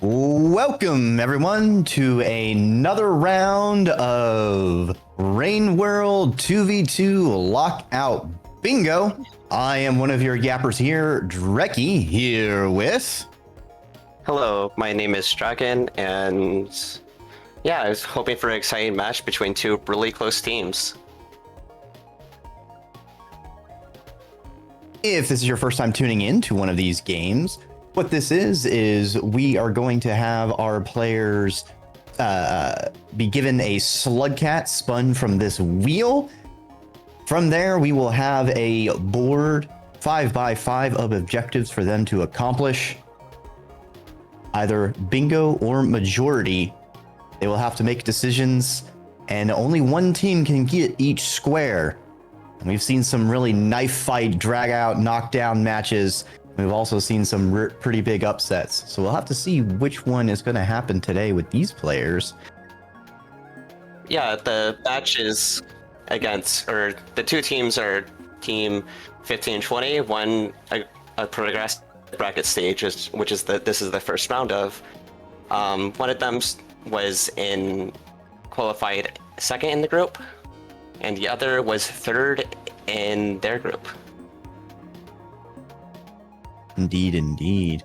Welcome, everyone, to another round of Rain World 2v2 Lockout Bingo. I am one of your yappers here, Drecky, here with... Hello, my name is Dragon, and yeah, I was hoping for an exciting match between two really close teams. If this is your first time tuning in to one of these games, what this is we are going to have our players be given a Slugcat spun from this wheel. From there, we will have a board 5x5 of objectives for them to accomplish. Either bingo or majority. They will have to make decisions, and only one team can get each square. And we've seen some really knife fight, drag out, knockdown matches. We've also seen some pretty big upsets. So we'll have to see which one is going to happen today with these players. Yeah, the matches against, or the two teams are team 15 and 20, one a progress bracket stage, which is this is the first round of. One of them was qualified second in the group, and the other was third in their group. Indeed.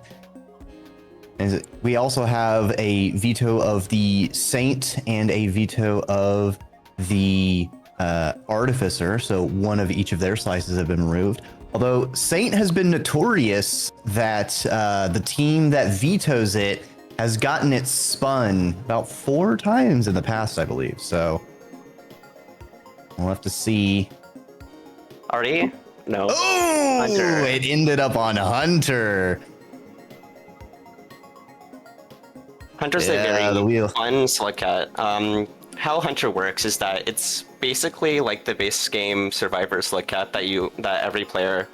And we also have a veto of the Saint and a veto of the Artificer, so one of each of their slices have been removed. Although Saint has been notorious that the team that vetoes it has gotten it spun about 4 times in the past, I believe. So we'll have to see. Artie? No. Oh, Hunter. It ended up on Hunter. Hunter's a very fun Slugcat. How Hunter works is that it's basically like the base game Survivor Slugcat that every player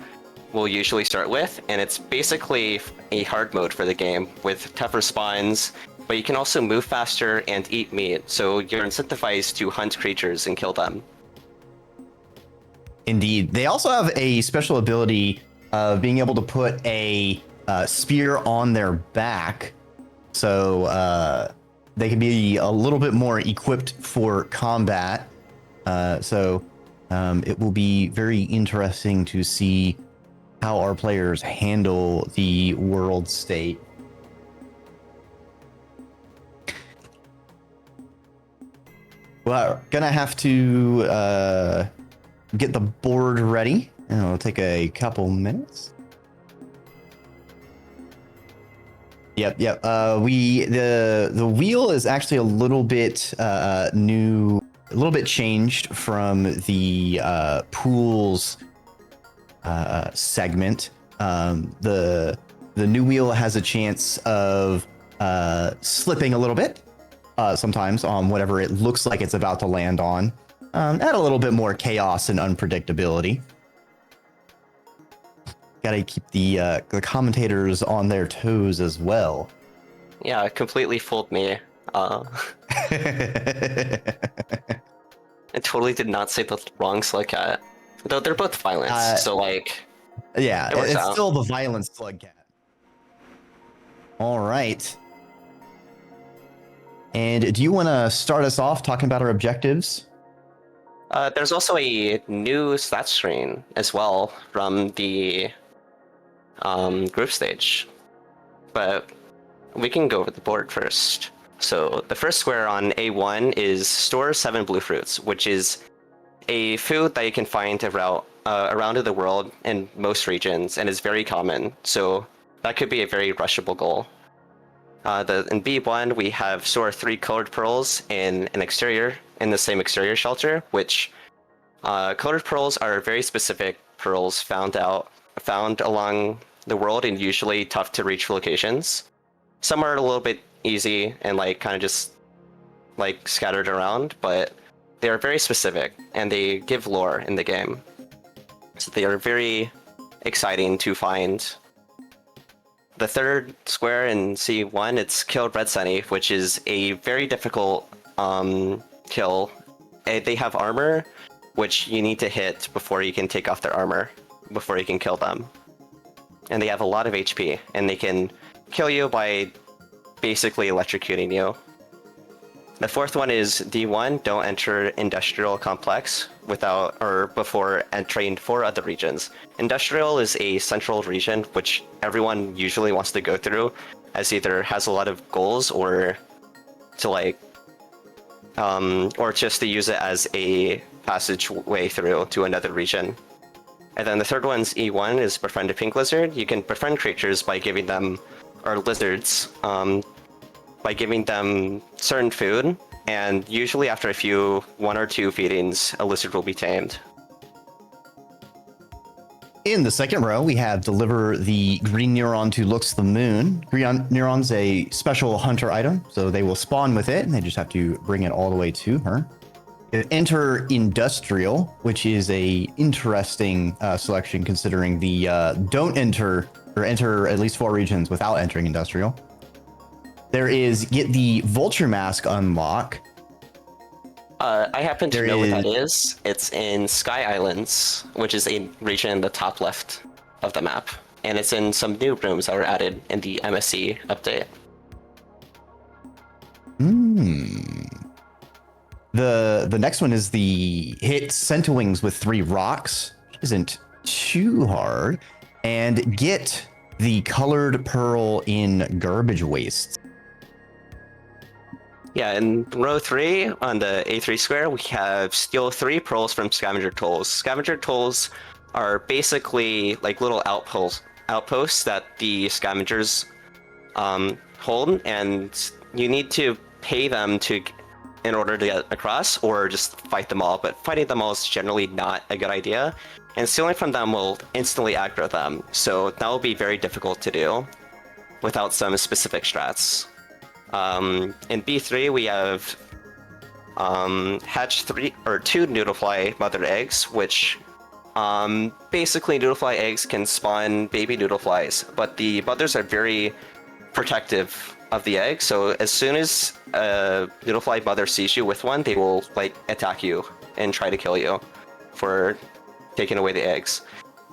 will usually start with, and it's basically a hard mode for the game with tougher spawns, but you can also move faster and eat meat, so you're incentivized to hunt creatures and kill them. Indeed. They also have a special ability of being able to put a spear on their back, so they can be a little bit more equipped for combat. So it will be very interesting to see how our players handle the world state. Well, gonna have to get the board ready, and it'll take a couple minutes. Yep. The wheel is actually a little bit new, a little bit changed from the pools segment. The new wheel has a chance of slipping a little bit sometimes on whatever it looks like it's about to land on. Add a little bit more chaos and unpredictability. Gotta keep the commentators on their toes as well. Yeah, it completely fooled me. It totally did not say the wrong Slugcat. Though they're both violent, so like... Yeah, it's still the violent Slugcat. Alright. And do you want to start us off talking about our objectives? There's also a new stat screen as well from the group stage, but we can go over the board first. So the first square on A1 is store 7 blue fruits, which is a food that you can find around in the world in most regions and is very common. So that could be a very rushable goal. In B1, we have store 3 colored pearls in the same exterior shelter, which colored pearls are very specific pearls found along the world in usually tough to reach locations. Some are a little bit easy and kind of just scattered around, but they are very specific and they give lore in the game. So they are very exciting to find. The third square in C1, it's killed Red Sunny, which is a very difficult kill. They have armor, which you need to hit before you can take off their armor, before you can kill them. And they have a lot of HP, and they can kill you by basically electrocuting you. The fourth one is D1, don't enter industrial complex without or before entering 4 other regions. Industrial is a central region which everyone usually wants to go through, as either has a lot of goals or to like or just to use it as a passageway through to another region. And then the third one's E1 is befriend a pink lizard. You can befriend creatures by giving them, or lizards, by giving them certain food, and usually after 1 or 2 feedings, a lizard will be tamed. In the second row, we have deliver the green neuron to looks the moon. Green neuron's a special hunter item, so they will spawn with it, and they just have to bring it all the way to her. Enter industrial, which is a interesting selection considering the don't enter or enter at least 4 regions without entering industrial. There is get the vulture mask unlock. I happen to know what that is. It's in Sky Islands, which is a region in the top left of the map. And it's in some new rooms that were added in the MSC update. The next one is the hit Centowings with 3 rocks. Isn't too hard. And get the colored pearl in garbage waste. Yeah, in row 3 on the A3 square, we have steal 3 pearls from scavenger tools. Scavenger tools are basically like little outposts that the scavengers hold, and you need to pay them in order to get across, or just fight them all. But fighting them all is generally not a good idea, and stealing from them will instantly aggro them. So that will be very difficult to do without some specific strats. In B3 we have hatch 2 noodlefly mother eggs, which basically noodlefly eggs can spawn baby noodleflies, but the mothers are very protective of the egg, so as soon as a noodlefly mother sees you with one, they will like attack you and try to kill you for taking away the eggs.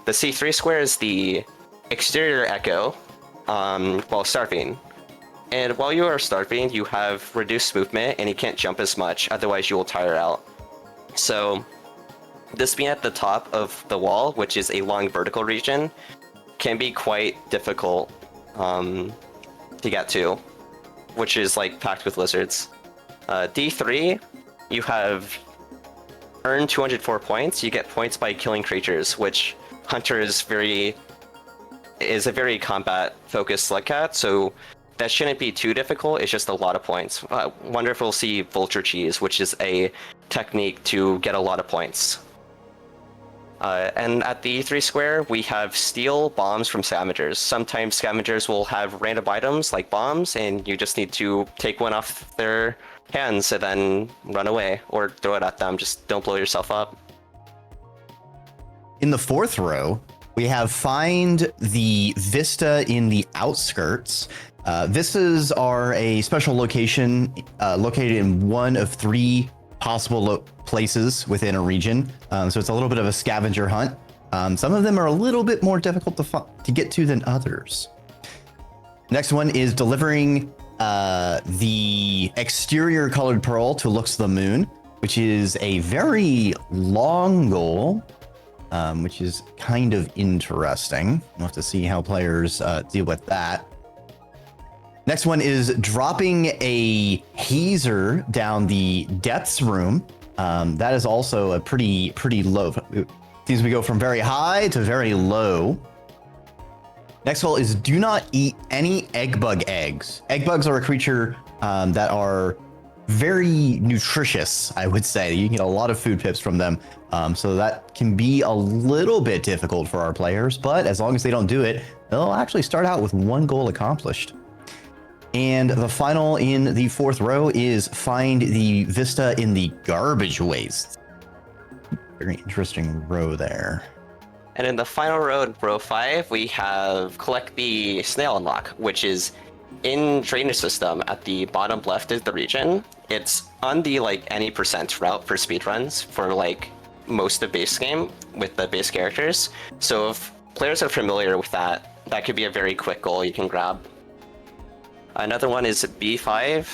The C3 square is the exterior echo while starving. And while you are starving, you have reduced movement and you can't jump as much, otherwise you will tire out. So this being at the top of the wall, which is a long vertical region, can be quite difficult to get to, which is like packed with lizards. D3, you have earned 204 points. You get points by killing creatures, which Hunter is a very combat focused slugcat, so that shouldn't be too difficult. It's just a lot of points. Wonder if we'll see Vulture Cheese, which is a technique to get a lot of points. And at the E3 square, we have steal bombs from scavengers. Sometimes scavengers will have random items like bombs, and you just need to take one off their hands and then run away or throw it at them. Just don't blow yourself up. In the fourth row, we have find the vista in the outskirts. Vistas are a special location located in one of 3 possible places within a region. So it's a little bit of a scavenger hunt. Some of them are a little bit more difficult to get to than others. Next one is delivering the exterior colored pearl to looks the moon, which is a very long goal, which is kind of interesting. We'll have to see how players deal with that. Next one is dropping a hazer down the depths room. That is also a pretty low. It seems we go from very high to very low. Next goal is do not eat any egg bug eggs. Egg bugs are a creature that are very nutritious, I would say. You can get a lot of food pips from them. So that can be a little bit difficult for our players, but as long as they don't do it, they'll actually start out with 1 goal accomplished. And the final in the fourth row is find the vista in the garbage waste. Very interesting row there. And in the final row, in row 5, we have collect the snail unlock, which is in drainage system at the bottom left of the region. It's on the any percent route for speedruns for most of base game with the base characters. So if players are familiar with that, that could be a very quick goal you can grab. Another one is B5,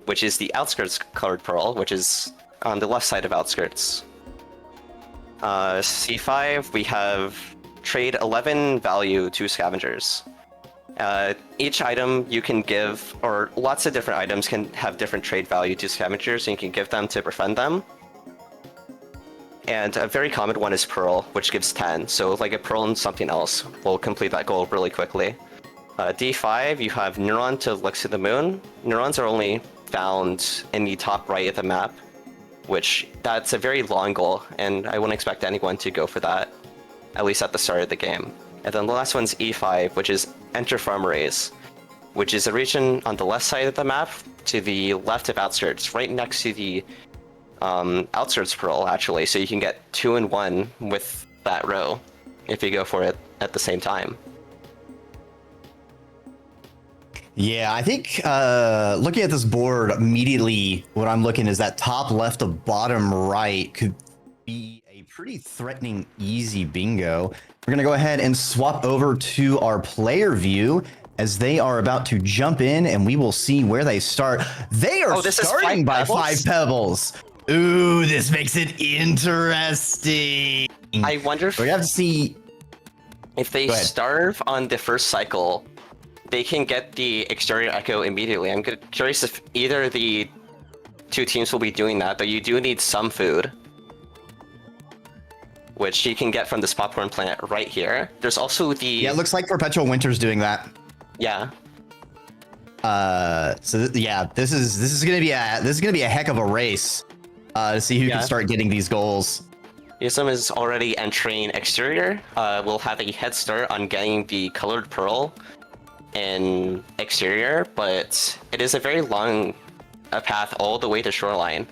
which is the outskirts colored pearl, which is on the left side of outskirts. C5, we have trade 11 value to scavengers. Each item you can give, or lots of different items can have different trade value to scavengers, and you can give them to befriend them. And a very common one is Pearl, which gives 10. So like a Pearl and something else will complete that goal really quickly. D5, you have Neuron to look to the moon. Neurons are only found in the top right of the map, which that's a very long goal, and I wouldn't expect anyone to go for that, at least at the start of the game. And then the last one's E5, which is Enter Farm Arrays, which is a region on the left side of the map to the left of outskirts, right next to the outskirts pearl, actually, so you can get 2 in 1 with that row if you go for it at the same time. Yeah, I think looking at this board immediately, what I'm looking is that top left to bottom right could be a pretty threatening easy bingo. We're gonna go ahead and swap over to our player view as they are about to jump in, and we will see where they start. They are starting by 5 pebbles. Ooh, this makes it interesting. I wonder if we have to see if they starve on the first cycle, they can get the exterior echo immediately. I'm curious if either of the two teams will be doing that, but you do need some food, which you can get from this popcorn plant right here. There's also the... Yeah, it looks like Perpetual Winter's doing that. Yeah. Yeah, this is gonna be a heck of a race to see who can start getting these goals. Yusum is already entering exterior. We'll have a head start on getting the colored pearl in exterior, but it is a very long path all the way to shoreline.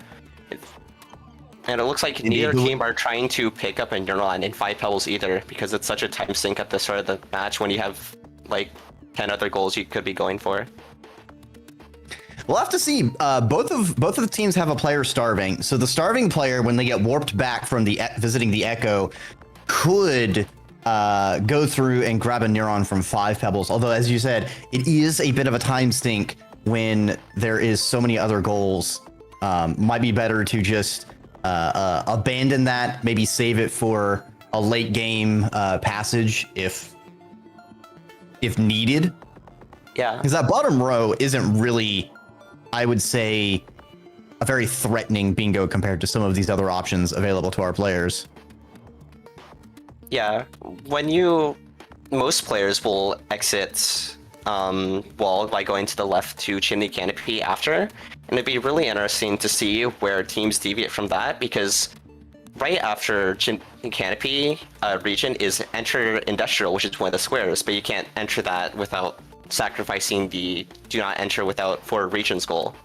And it looks like neither team are trying to pick up a Neuron in 5 pebbles either, because it's such a time sink at the start of the match when you have like 10 other goals you could be going for. We'll have to see. Both of the teams have a player starving, so the starving player, when they get warped back from the visiting the Echo, could go through and grab a Neuron from 5 pebbles. Although, as you said, it is a bit of a time sink when there is so many other goals. Might be better to just abandon that, maybe save it for a late game passage if needed. Yeah, because that bottom row isn't really, I would say, a very threatening bingo compared to some of these other options available to our players. Yeah, most players will exit wall by going to the left to Chimney Canopy after, and it'd be really interesting to see where teams deviate from that, because right after Chimney Canopy region is enter industrial, which is one of the squares, but you can't enter that without sacrificing the do not enter without for regions goal.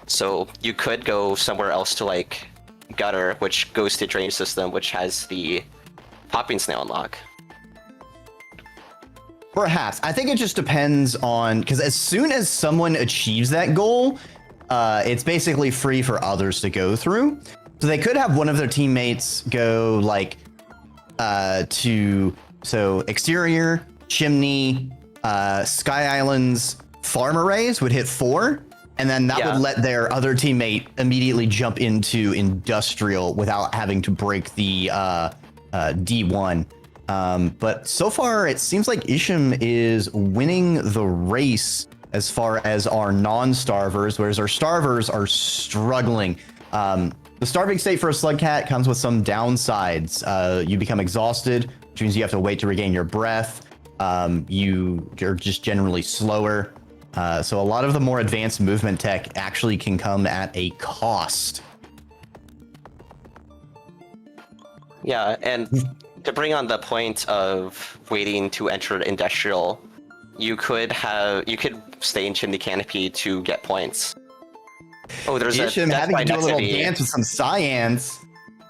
So you could go somewhere else to like gutter, which goes to drain system, which has the popping snail unlock. Perhaps. I think it just depends on, because as soon as someone achieves that goal, it's basically free for others to go through. So they could have one of their teammates go like so exterior, chimney, Sky Islands, farm arrays would hit 4, and then that would let their other teammate immediately jump into industrial without having to break the D1. But so far, it seems like Isham is winning the race as far as our non-starvers, whereas our starvers are struggling. The starving state for a Slugcat comes with some downsides. You become exhausted, which means you have to wait to regain your breath. You're just generally slower. So a lot of the more advanced movement tech actually can come at a cost. Yeah, and to bring on the point of waiting to enter industrial, you could stay in Chimney Canopy to get points. Oh, there's Isham having to do a little dance with some cyans.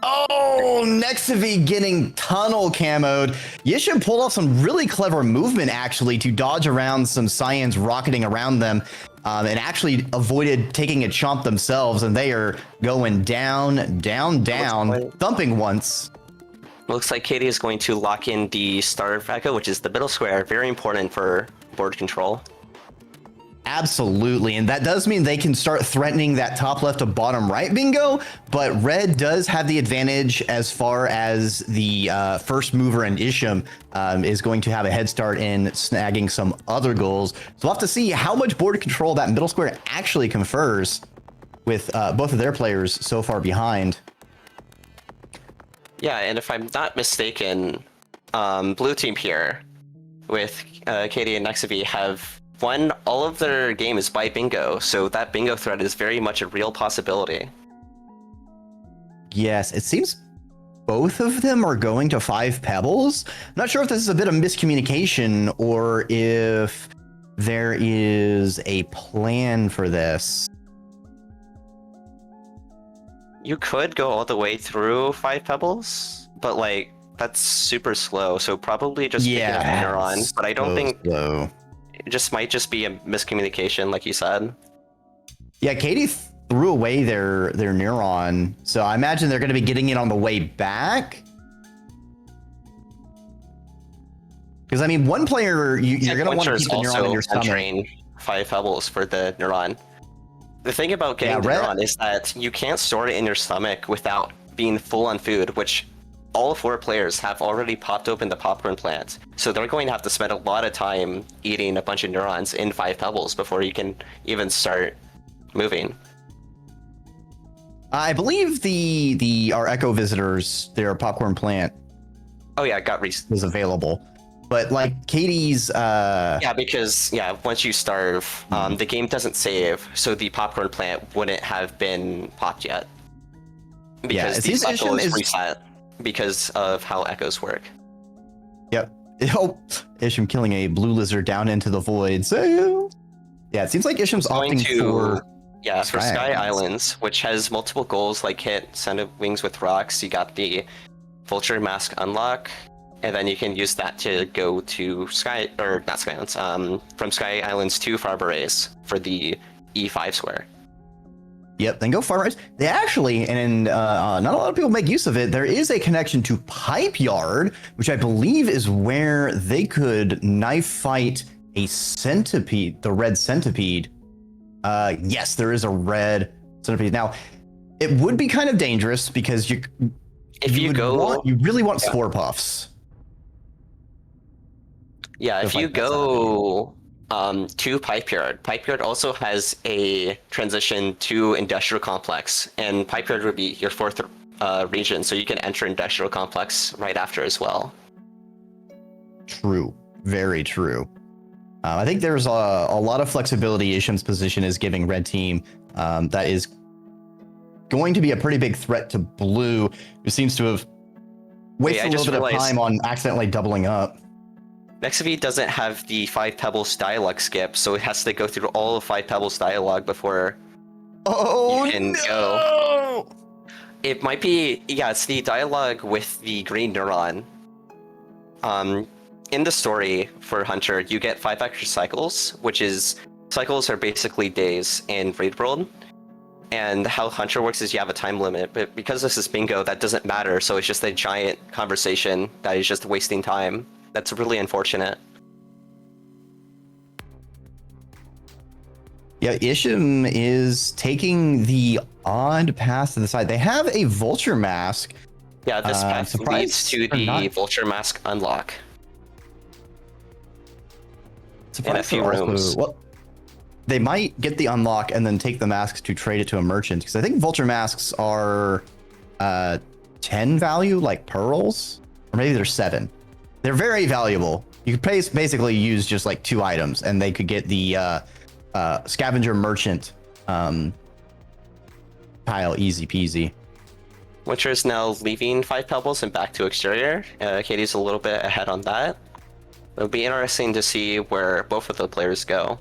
Oh, Nexavi getting tunnel camoed. Yisham pulled off some really clever movement, actually, to dodge around some cyans rocketing around them, and actually avoided taking a chomp themselves, and they are going down, down, down, thumping once. Looks like Katie is going to lock in the Starve Echo, which is the middle square, very important for board control. Absolutely, and that does mean they can start threatening that top left to bottom right bingo, but red does have the advantage as far as the first mover, and Isham is going to have a head start in snagging some other goals. So we'll have to see how much board control that middle square actually confers with both of their players so far behind. Yeah, and if I'm not mistaken, blue team here with Katie and Nexavi have won all of their games by bingo, so that bingo threat is very much a real possibility. Yes, it seems both of them are going to 5 pebbles. I'm not sure if this is a bit of miscommunication or if there is a plan for this. You could go all the way through 5 pebbles, but like that's super slow, so probably just pick up Neuron. But I don't think slow. It just might just be a miscommunication, like you said. Yeah, Katie threw away their Neuron, so I imagine they're going to be getting it on the way back. Because I mean, one player you're going to want to keep the Neuron in your stomach. Train 5 pebbles for the Neuron. The thing about getting the Neuron is that you can't store it in your stomach without being full on food, which all 4 players have already popped open the popcorn plant. So they're going to have to spend a lot of time eating a bunch of neurons in 5 pebbles before you can even start moving. I believe our Echo visitors, their popcorn plant. Oh yeah, was available. But like Katie's yeah, because once you starve, the game doesn't save, so the popcorn plant wouldn't have been popped yet. Because the cycle is reset because of how echoes work. Yep. Oh, Isham killing a blue lizard down into the void. So yeah, it seems like Isham's opting for for Sky Islands, which has multiple goals like hit Send Wings with Rocks. You got the Vulture Mask unlock, and then you can use that to go to from Sky Islands to Farberets for the E5 square. Yep, then go Farberets. They actually, and not a lot of people make use of it, there is a connection to Pipe Yard, which I believe is where they could knife fight a centipede, the red centipede. Yes, there is a red centipede. Now, it would be kind of dangerous because you really want spore puffs. Yeah, if you go to Pipe Yard also has a transition to Industrial Complex, and Pipe Yard would be your 4th region, so you can enter Industrial Complex right after as well. True, very true. I think there's a lot of flexibility Isham's position is giving red team that is going to be a pretty big threat to blue, who seems to have wasted a little bit of time on accidentally doubling up. Nexavi doesn't have the 5 Pebbles dialogue skip, so it has to go through all of 5 Pebbles dialogue before you can go. It might be, it's the dialogue with the green neuron. In the story for Hunter, you get 5 extra cycles, cycles are basically days in Raid World. And how Hunter works is you have a time limit, but because this is bingo, that doesn't matter, so it's just a giant conversation that is just wasting time. That's really unfortunate. Yeah, Isham is taking the odd path to the side. They have a Vulture Mask. Yeah, this path leads to the Vulture Mask unlock. In a few rooms. Well, they might get the unlock and then take the masks to trade it to a merchant, because I think Vulture Masks are 10 value, like pearls, or maybe they're 7. They're very valuable. You could basically use just like 2 items, and they could get the Scavenger Merchant tile easy peasy. Winter is now leaving 5 pebbles and back to exterior. Katie's a little bit ahead on that. It'll be interesting to see where both of the players go.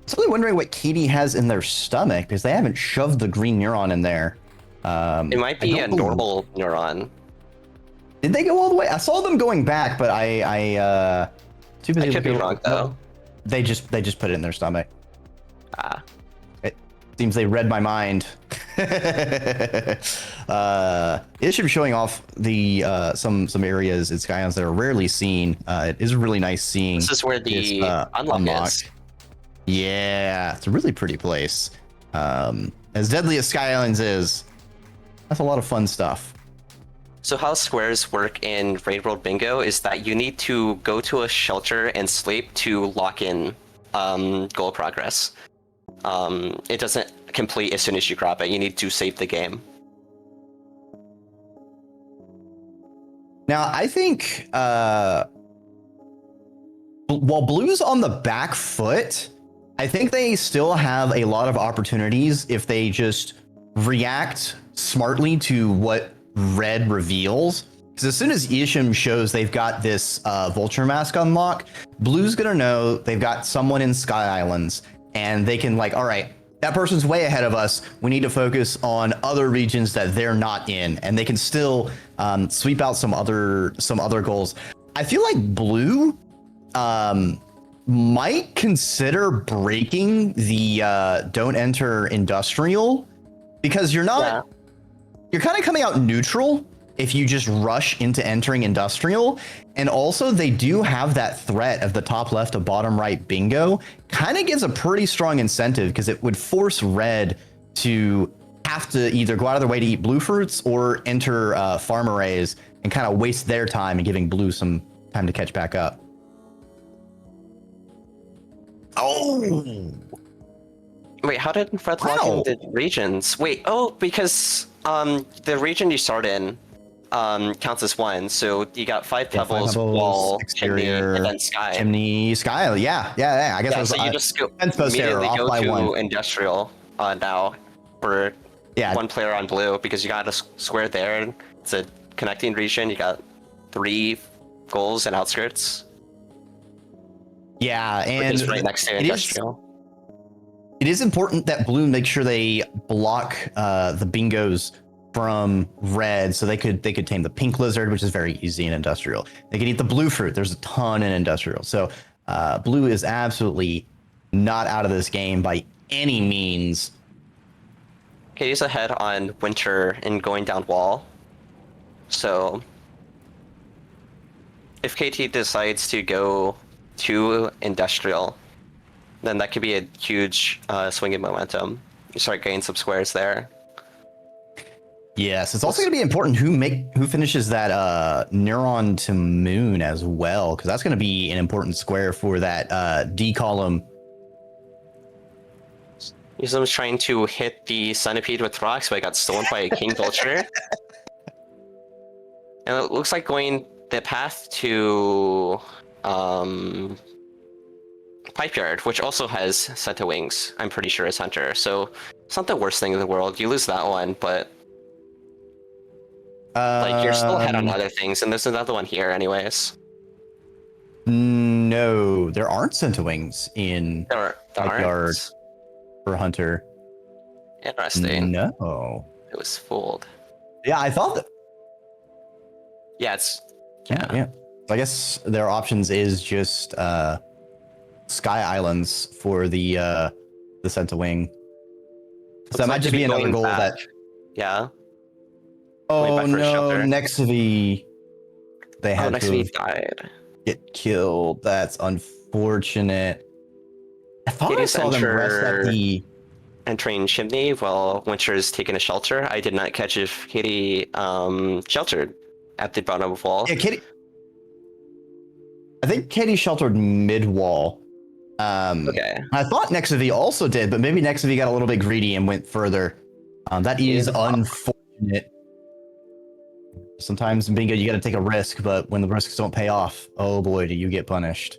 I'm really wondering what Katie has in their stomach, because they haven't shoved the green neuron in there. It might be a normal neuron. Did they go all the way? I saw them going back, but I too busy. I could be wrong though. They just put it in their stomach. Ah. It seems they read my mind. Isham showing off the some areas in Skylands that are rarely seen. It is really nice seeing. This is where the unlock is. Yeah, it's a really pretty place. As deadly as Sky Islands is, that's a lot of fun stuff. So how squares work in Raid World Bingo is that you need to go to a shelter and sleep to lock in goal progress. It doesn't complete as soon as you grab it. You need to save the game. Now, I think while Blue's on the back foot, I think they still have a lot of opportunities if they just react smartly to what Red reveals. Because as soon as Isham shows they've got this Vulture Mask unlock, Blue's gonna know they've got someone in Sky Islands, and they can like, all right, that person's way ahead of us. We need to focus on other regions that they're not in, and they can still sweep out some other goals. I feel like Blue might consider breaking the don't enter industrial, because you're not. You're kind of coming out neutral if you just rush into entering industrial. And also they do have that threat of the top left to bottom right bingo. Kind of gives a pretty strong incentive, because it would force Red to have to either go out of their way to eat blue fruits or enter farm arrays and kind of waste their time and giving Blue some time to catch back up. Oh! Wait, how did Red lock in the regions? Wait, because the region you start in counts as one. So you got five pebbles, wall, exterior, chimney, and then sky. Chimney, sky. Yeah. I guess. Yeah, so you just go immediately go by to one. industrial now for one player on blue, because you got a square there. It's a connecting region. You got 3 goals and outskirts. Yeah, and it's right next to industrial. It is important that Blue make sure they block the bingos from Red, so they could tame the pink lizard, which is very easy in industrial. They could eat the blue fruit. There's a ton in industrial. So Blue is absolutely not out of this game by any means. Okay, he's ahead on winter and going down wall. So if KT decides to go to industrial, then that could be a huge swing in momentum. You start getting some squares there. Yes, it's also going to be important who finishes that neuron to moon as well, because that's going to be an important square for that D column. Yuzum's trying to hit the centipede with rocks, but it got stolen by a king vulture. And it looks like going the path to Pipeyard, which also has Centa Wings, I'm pretty sure is Hunter. So it's not the worst thing in the world. You lose that one, but like you're still ahead on other things, and there's another one here anyways. No, there aren't Centa Wings in Pipeyard for Hunter. Interesting. No. It was fooled. Yeah, I thought that. Yeah, it's yeah. So I guess their options is just Sky Islands for the Centa Wing. So that might just be another goal back. That. Yeah. Oh no, Nexavi. They had to died. Get killed. That's unfortunate. I thought I saw them rest at the entering chimney while Winter's taking a shelter. I did not catch if Katie sheltered at the bottom of wall. Yeah, Katie. I think Katie sheltered mid wall. Okay. I thought Nexavi also did, but maybe Nexavi got a little bit greedy and went further. That is unfortunate. Sometimes in bingo you got to take a risk, but when the risks don't pay off, oh boy, do you get punished.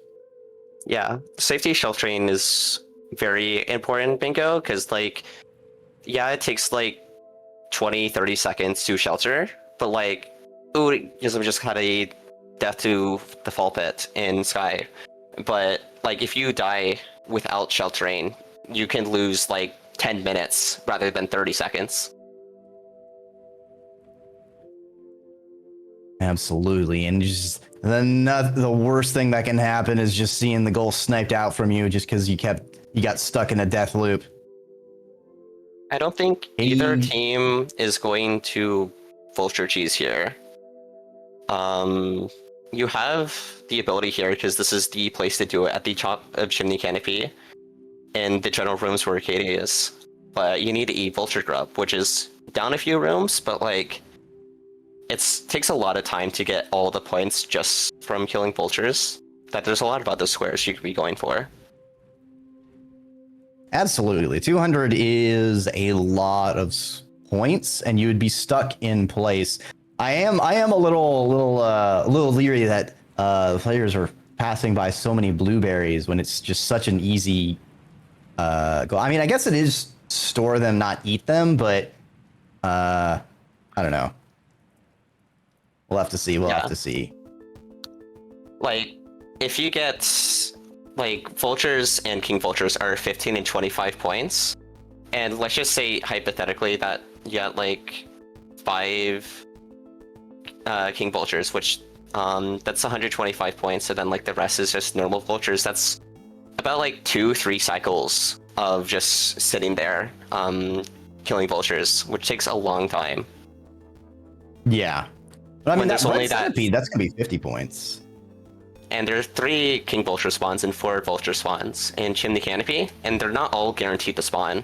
Yeah, safety sheltering is very important in bingo, because like, yeah, it takes like 20-30 seconds to shelter, but like, ooh, Yuzum just had a death to the fall pit in Sky. But like, if you die without sheltering, you can lose like 10 minutes rather than 30 seconds. Absolutely, and just the worst thing that can happen is just seeing the goal sniped out from you just because you got stuck in a death loop. I don't think either team is going to vulture cheese here. You have the ability here because this is the place to do it at the top of Chimney Canopy. in the general rooms where Katie is. But you need to eat Vulture Grub, which is down a few rooms, but like it takes a lot of time to get all the points just from killing vultures. That there's a lot of other squares you could be going for. Absolutely. 200 is a lot of points, and you would be stuck in place. I am a little leery that the players are passing by so many blueberries when it's just such an easy goal. I mean, I guess it is store them, not eat them, but I don't know. We'll have to see. We'll have to see. Like, if you get like vultures and king vultures are 15 and 25 points, and let's just say hypothetically that you get like 5 king vultures, which that's 125 points, so then like the rest is just normal vultures. That's about like 2-3 cycles of just sitting there killing vultures, which takes a long time. Yeah, but I mean, that's only that. That's gonna be 50 points. And there are 3 king vulture spawns and 4 vulture spawns in Chimney Canopy, and they're not all guaranteed to spawn.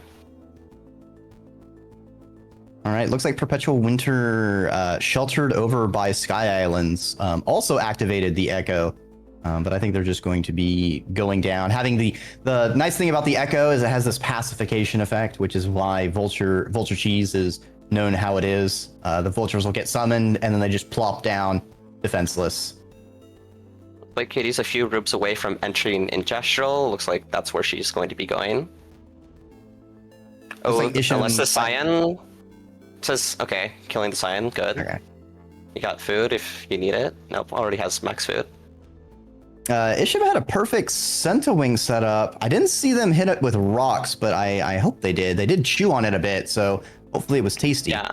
All right, looks like Perpetual Winter, sheltered over by Sky Islands, also activated the Echo, but I think they're just going to be going down. Having the nice thing about the Echo is it has this pacification effect, which is why Vulture Cheese is known how it is. The vultures will get summoned, and then they just plop down defenseless. Like Katie's a few rooms away from entering Industrial. Looks like that's where she's going to be going. Oh, like unless the Cyan says, okay, killing the Cyan, good. Okay. You got food if you need it. Nope, already has max food. Isham had a perfect Centowing setup. I didn't see them hit it with rocks, but I hope they did. They did chew on it a bit, so hopefully it was tasty. Yeah.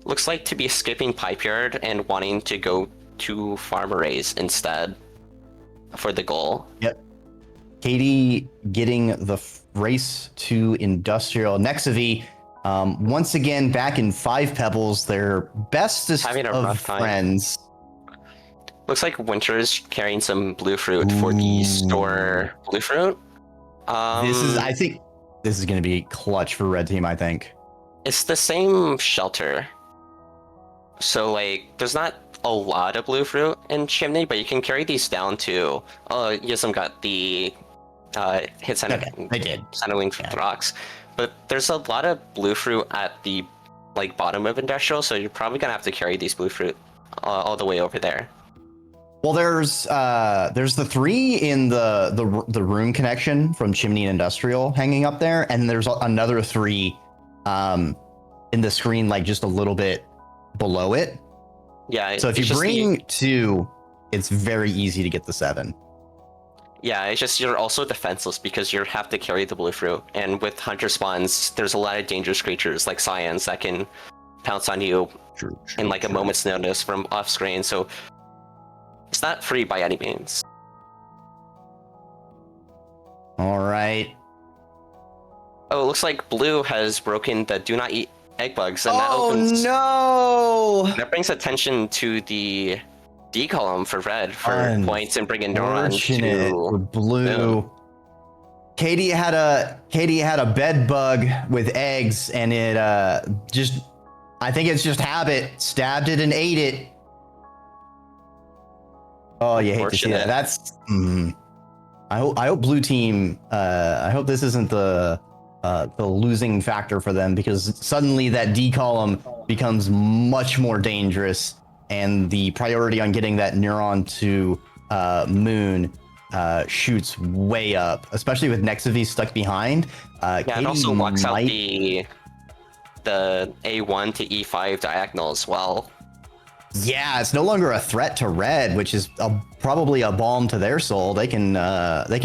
Looks like to be skipping Pipe Yard and wanting to go to farm arrays instead for the goal. Yep. Katie getting the race to Industrial. Nexavy, once again back in 5 Pebbles, their bestest of friends. Looks like Winter's carrying some blue fruit for the store blue fruit. I think this is going to be clutch for Red Team, I think. It's the same shelter. So like there's not a lot of blue fruit in Chimney, but you can carry these down to Yism got the hit center. Okay, I did. Centering rocks. But there's a lot of blue fruit at the like bottom of Industrial, so you're probably gonna have to carry these blue fruit all the way over there. Well, there's the 3 in the room connection from Chimney and Industrial hanging up there, and there's another 3 in the screen, like just a little bit below it. Yeah. So if you bring 2, it's very easy to get the 7. Yeah, it's just you're also defenseless because you have to carry the blue fruit, and with hunter spawns, there's a lot of dangerous creatures like Cyans that can pounce on you in like a moment's notice from off screen. So it's not free by any means. All right. Oh, it looks like Blue has broken the do not eat egg bugs, and that no! brings attention to the D column for Red for points and bringing neurons to Blue. Katie had a bed bug with eggs, and it I think it's just habit. Stabbed it and ate it. Oh, you hate to see that. That's. I hope Blue Team. I hope this isn't the losing factor for them, because suddenly that D column becomes much more dangerous, and the priority on getting that neuron to Moon shoots way up, especially with Nexavy stuck behind. It also walks out the A1 to E5 diagonal as well. Yeah, it's no longer a threat to Red, which is probably a balm to their soul. They can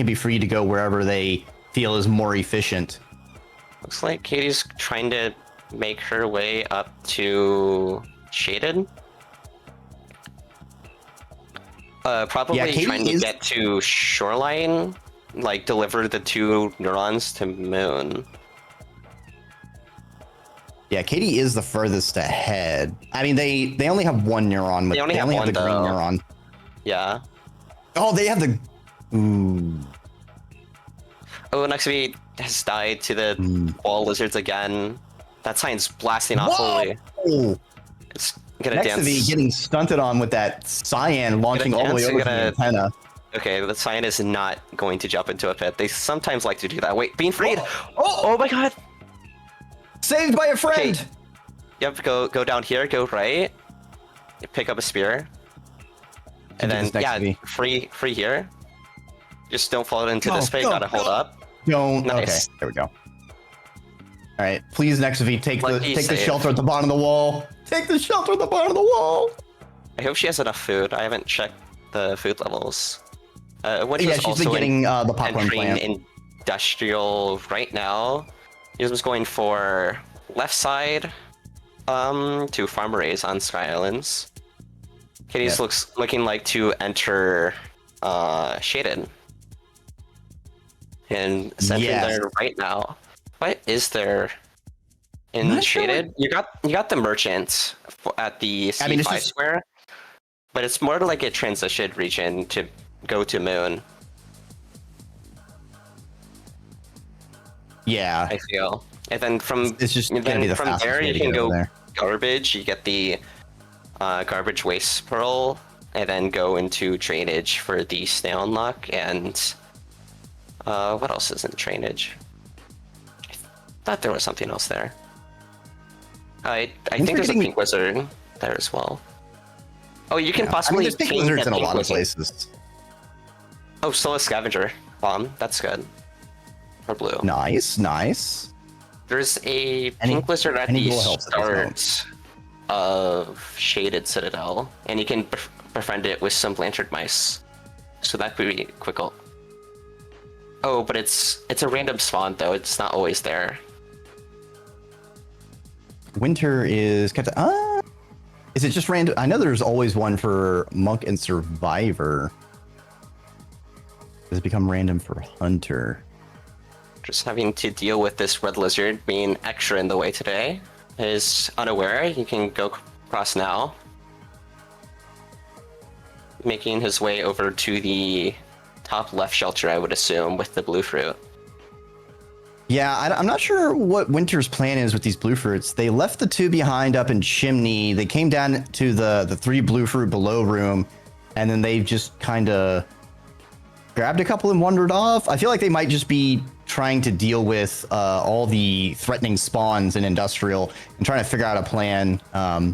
be free to go wherever they feel is more efficient. Looks like Katie's trying to make her way up to Shaded. Probably trying to get to Shoreline, like deliver the 2 neurons to Moon. Yeah, Katie is the furthest ahead. I mean, they only have 1 neuron. But they only have the green neuron. Yeah. Oh, they have the. Ooh. Oh, Nuxby has died to the wall lizards again. That sign's blasting off Whoa! slowly. It's gonna Nexavy dance. getting stunted on with that cyan launching all the way dance, over you to the gotta- antenna. Okay, the cyan is not going to jump into a pit. They sometimes like to do that. Wait, being freed! Oh! Oh my god! Saved by a friend! Okay. Yep, go down here, go right. Pick up a spear. And Into then, this next yeah, V. free here. Just don't fall into Go, this pit, go, gotta hold go. up. Don't. Nice. Okay, there we go. All right, please, Nexavy, take Lucky the save. shelter at the bottom of the wall. Take the shelter at the bottom of the wall. I hope she has enough food. I haven't checked the food levels. Winter's Yeah, she's also been getting the popcorn entering plant. industrial right now. He was going for left side to farm arrays on Sky Islands. Katie's Yep. looking like to enter shaded. And centering Yes. there right now. What is there in Not sure shaded? You got the merchant at the C5 I mean, it's just- square, but it's more like a transition region to go to moon. Yeah, I feel, and then from it's just and gonna then be the from fastest there way you to can get over go there. garbage. You get the garbage waste pearl, and then go into drainage for the snail unlock. And what else is in drainage? I thought there was something else there. I think we're there's a getting- pink wizard there as well. Oh, you can Yeah. possibly there's pink ping lizards that in a pink lot of wizard. places. Oh, still a scavenger bomb. That's good. Or blue. Nice, nice. There's a Any- pink lizard at any the glow helps at this start of Shaded Citadel, and you can befriend it with some lantern mice. So that could be quick. Oh, but it's a random spawn though. It's not always there. Winter is kept. Is it just random? I know there's always one for Monk and Survivor. Does it become random for Hunter? Just having to deal with this red lizard being extra in the way today. Is unaware. You can go across now. Making his way over to the top left shelter, I would assume, with the blue fruit. Yeah, I'm not sure what Winter's plan is with these blue fruits. They left the two behind up in Chimney. They came down to the three blue fruit below room, and then they've just kind of grabbed a couple and wandered off. I feel like they might just be trying to deal with all the threatening spawns in Industrial and trying to figure out a plan.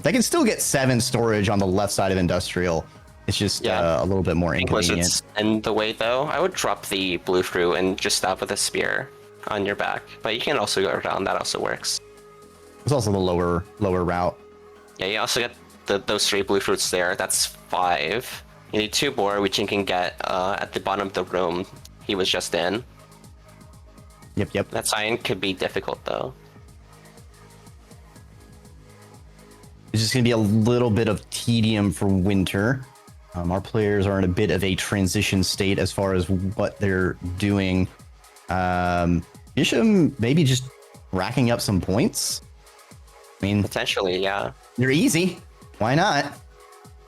They can still get 7 storage on the left side of Industrial. It's just a little bit more inconvenient. Wizards in the way though. I would drop the blue fruit and just stab with a spear on your back, but you can also go around. That also works. It's also the lower route. Yeah, you also get those 3 blue fruits there. That's 5. You need 2 more, which you can get at the bottom of the room he was just in. Yep. That sign could be difficult though. It's just going to be a little bit of tedium for Winter. Our players are in a bit of a transition state as far as what they're doing. Bisham maybe just racking up some points. I mean, Potentially, yeah. they're easy. Why not?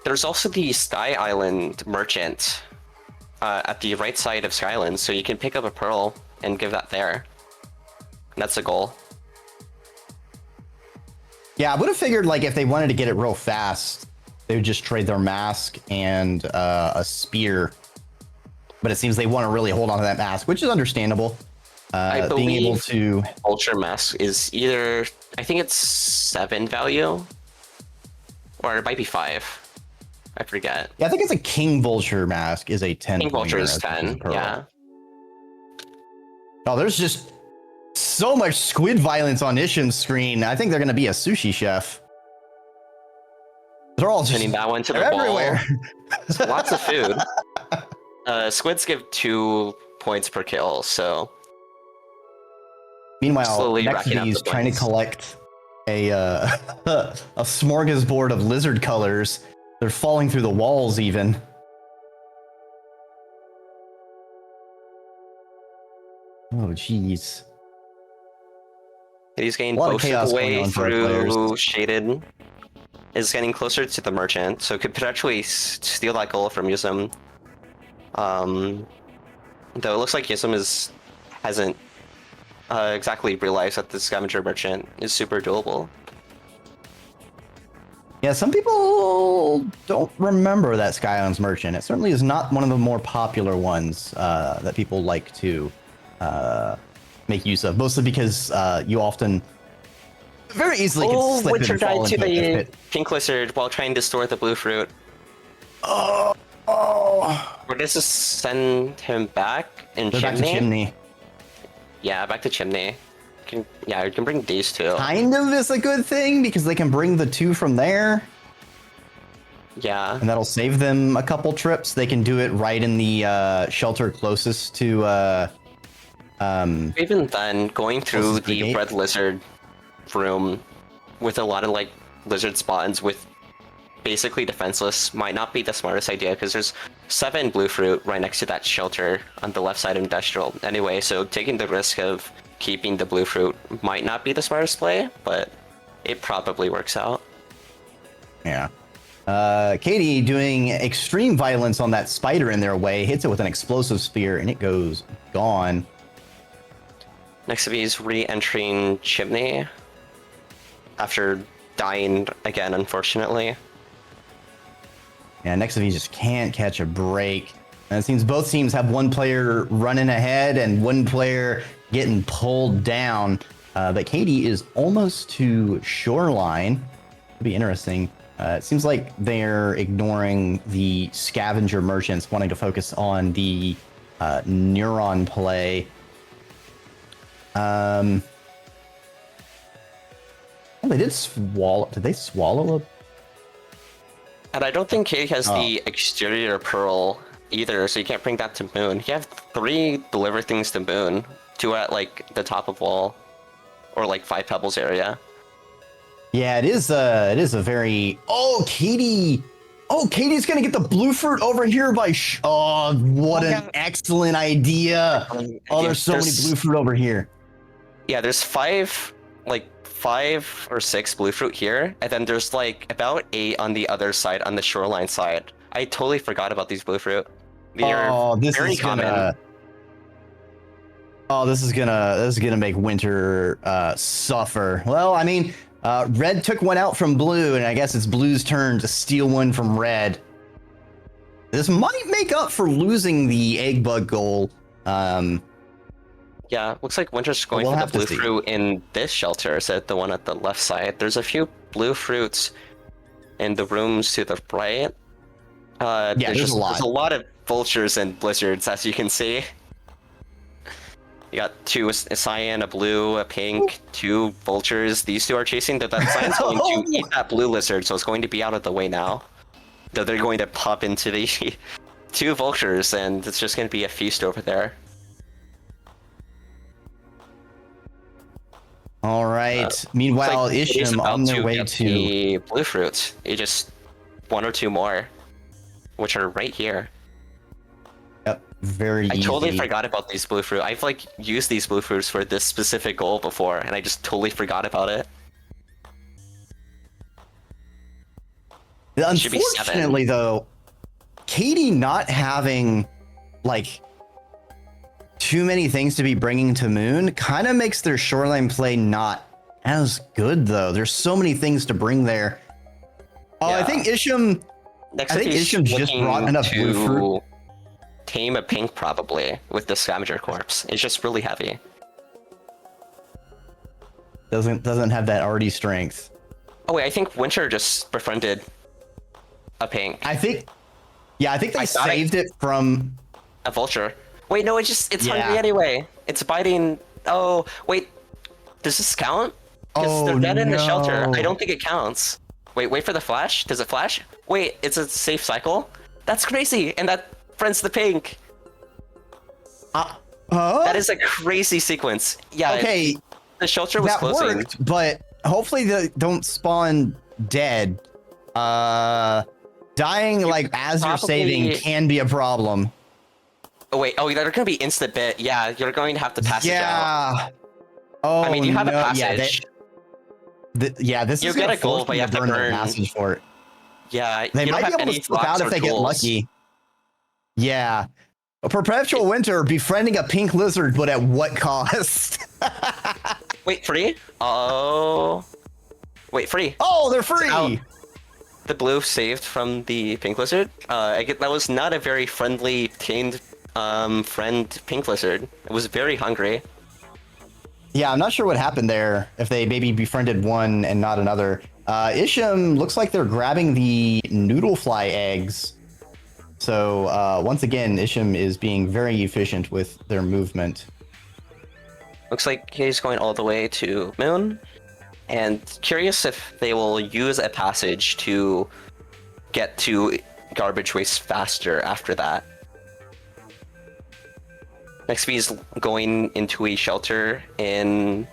There's also the Sky Island merchant at the right side of Sky Island, so you can pick up a pearl and give that there. That's a goal. Yeah, I would have figured like if they wanted to get it real fast, they would just trade their mask and a spear. But it seems they want to really hold on to that mask, which is understandable. I Being able believe to Ultra Mask is either, I think it's 7 value, or it might be 5. I forget. Yeah, I think it's a King Vulture mask is a 10. King Vulture is pointer, 10, yeah. Oh, there's just so much squid violence on Isham's screen. I think they're going to be a sushi chef. They're all just Sending that one to the they're wall. everywhere. Lots of food. Squids give 2 points per kill, so Meanwhile, slowly racking up Nexavy's the trying to points. collect a a smorgasbord of lizard colors. They're falling through the walls even. Oh, jeez. he's getting A lot of both chaos the going way on for our through players. Shaded. Is getting closer to the merchant, so could potentially steal that goal from Yusum. Though it looks like Yusum is hasn't exactly realized that the Scavenger Merchant is super doable. Yeah, some people don't remember that Skylands Merchant. It certainly is not one of the more popular ones that people like to make use of, mostly because you often very easily can slip Winter and fall died to into a the pit. pink lizard while trying to store the blue fruit. Oh, Or does this send him back in they're Chimney? back to Chimney. Yeah, back to Chimney. Yeah, you can bring these two. Kind of is a good thing because they can bring the two from there. Yeah. And that'll save them a couple trips. They can do it right in the shelter closest to Even then, going through closest to the the gate. red lizard room with a lot of like lizard spawns with basically defenseless might not be the smartest idea because there's 7 blue fruit right next to that shelter on the left side of industrial. Anyway, so taking the risk of keeping the blue fruit might not be the smartest play, but it probably works out. Yeah. Katie doing extreme violence on that spider in their way, hits it with an explosive spear, and it goes gone. Next up, he's re-entering Chimney after dying again, unfortunately. Yeah, next of you just can't catch a break. And it seems both teams have one player running ahead and one player getting pulled down. But Katie is almost to shoreline. It'll be interesting. It seems like they're ignoring the scavenger merchants, wanting to focus on the neuron play. Well, they did swallow. Did they swallow a? And I don't think Katie has the exterior pearl either, so you can't bring that to Moon. You have 3 deliver things to Moon, 2 at like the top of wall, or like 5 pebbles area. Yeah, it is a very. Oh, Katie. Oh, Katie's gonna get the blue fruit over here by. Oh, what an excellent idea! Oh, there's so many blue fruit over here. Yeah, there's 5 or 6 blue fruit here, and then there's like about 8 on the other side, on the shoreline side. I totally forgot about these blue fruit. This very is common. gonna. Oh, this is gonna make Winter suffer. Well, I mean, Red took one out from Blue, and I guess it's Blue's turn to steal one from Red. This might make up for losing the egg bug goal. Yeah, looks like Winter's going we'll for have the to blue see. fruit in this shelter, instead of the one at the left side. There's a few blue fruits in the rooms to the right. Yeah, there's a lot. There's a lot of vultures and blizzards, as you can see. You got 2, a cyan, a blue, a pink, 2 vultures. These 2 are chasing. That cyan's going to eat that blue lizard, so it's going to be out of the way now. Though they're going to pop into the 2 vultures, and it's just going to be a feast over there. All right. Meanwhile, like Katie's Isham about on their way get to the blue fruits. You just 1 or 2 more, which are right here. Yep, very easy. I totally forgot about these blue fruit. I've like used these blue fruits for this specific goal before, and I just totally forgot about it. Should be 7. Unfortunately, though, Katie not having like too many things to be bringing to Moon kind of makes their shoreline play not as good, though. There's so many things to bring there. Oh, Yeah. I think Isham. Next I up, think he's Isham just looking brought enough blue to fruit. tame a pink probably with the scavenger corpse. It's just really heavy. Doesn't have that arty strength. Oh wait, I think Winter just befriended a pink. I think they I thought saved it from. A vulture. Wait, no, it's Yeah. hungry anyway. It's biting. Oh, wait. Does this count? Because they're dead in the shelter. no. I don't think it counts. Wait for the flash. Does it flash? Wait, it's a safe cycle? That's crazy. And that friends the pink. That is a crazy sequence. Yeah. Okay, The shelter was that closing. worked, but hopefully they don't spawn dead. Dying like as you're saving can be a problem. Oh wait, they're gonna be instant bit. Yeah, you're going to have to pass it out. Yeah. Oh, I mean, you have a no. passage. This You is get gonna a goal, force but them you have to burn their burn. passage for it. Yeah, They you might don't be have able any to slip blocks out if or they get tools. lucky. Yeah. A perpetual winter befriending a pink lizard, but at what cost? Wait, free? Oh. Wait, free. Oh, they're free! Ow. The blue saved from the pink lizard? I get that was not a very friendly, tamed friend pink lizard. It was very hungry. Yeah, I'm not sure what happened there, if they maybe befriended one and not another. Isham looks like they're grabbing the noodlefly eggs. So once again, Isham is being very efficient with their movement. Looks like he's going all the way to Moon. And curious if they will use a passage to get to garbage waste faster after that. Next he's going into a shelter in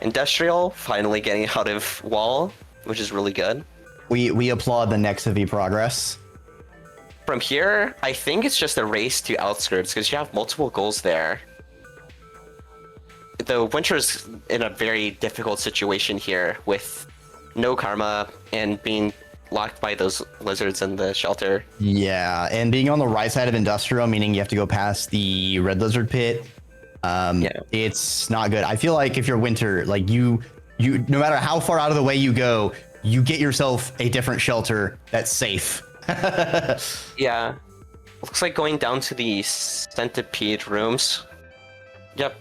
Industrial, finally getting out of Wall, which is really good. We applaud the next V progress. From here, I think it's just a race to Outskirts because you have multiple goals there. The Winter's in a very difficult situation here with no karma and being locked by those lizards in the shelter. Yeah, and being on the right side of Industrial, meaning you have to go past the red lizard pit. It's not good. I feel like if you're Winter, like you no matter how far out of the way you go, you get yourself a different shelter that's safe. Yeah. Looks like going down to the centipede rooms. Yep.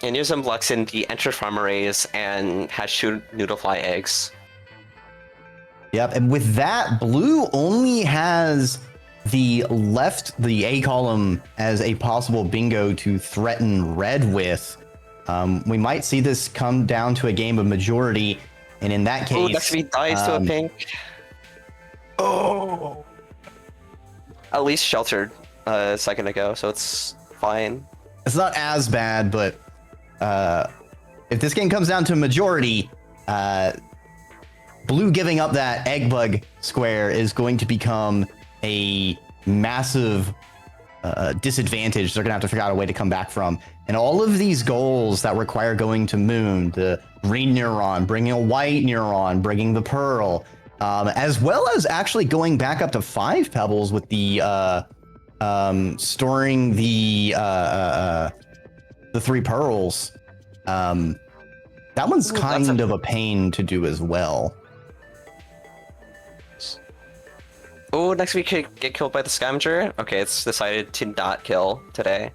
And use some Lux in the Enter Farm arrays and has shoot noodlefly eggs. Yep, and with that, blue only has the A column as a possible bingo to threaten red with. We might see this come down to a game of majority, and in that case... Oh, that's me dies to a pink. Oh! At least sheltered a second ago, so it's fine. It's not as bad, but if this game comes down to a majority, blue giving up that egg bug square is going to become a massive disadvantage they're going to have to figure out a way to come back from. And all of these goals that require going to Moon, the green neuron, bringing a white neuron, bringing the pearl, as well as actually going back up to 5 pebbles with the storing the 3 pearls. That one's kind of a pain to do as well. Oh, next week could get killed by the scavenger. Okay, it's decided to not kill today.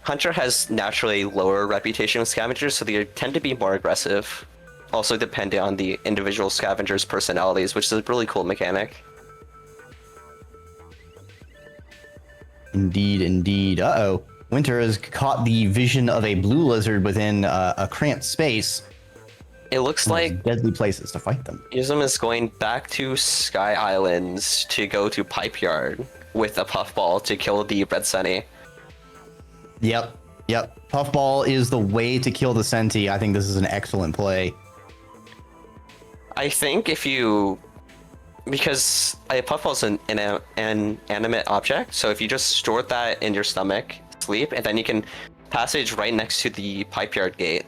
Hunter has naturally lower reputation with scavengers, so they tend to be more aggressive. Also dependent on the individual scavengers' personalities, which is a really cool mechanic. Indeed, indeed. Uh-oh. Winter has caught the vision of a blue lizard within a cramped space. It looks like deadly places to fight them. Yuzum is going back to Sky Islands to go to Pipe Yard with a puffball to kill the Red Sunny. Yep. Puffball is the way to kill the Senti. I think this is an excellent play. I think if you... Because a puffball is an animate object, so if you just store that in your stomach, sleep, and then you can passage right next to the Pipe Yard gate,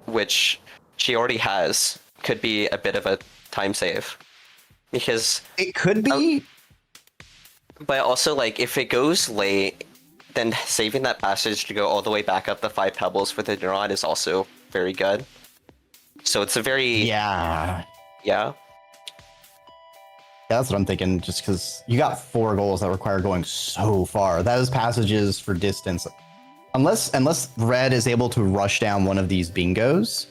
which she already has, could be a bit of a time save. Because... It could be... But also, like, if it goes late, then saving that passage to go all the way back up the 5 pebbles for the neuron is also very good. So it's a very... Yeah. That's what I'm thinking, just because you got 4 goals that require going so far. That is passages for distance. Unless red is able to rush down one of these bingos.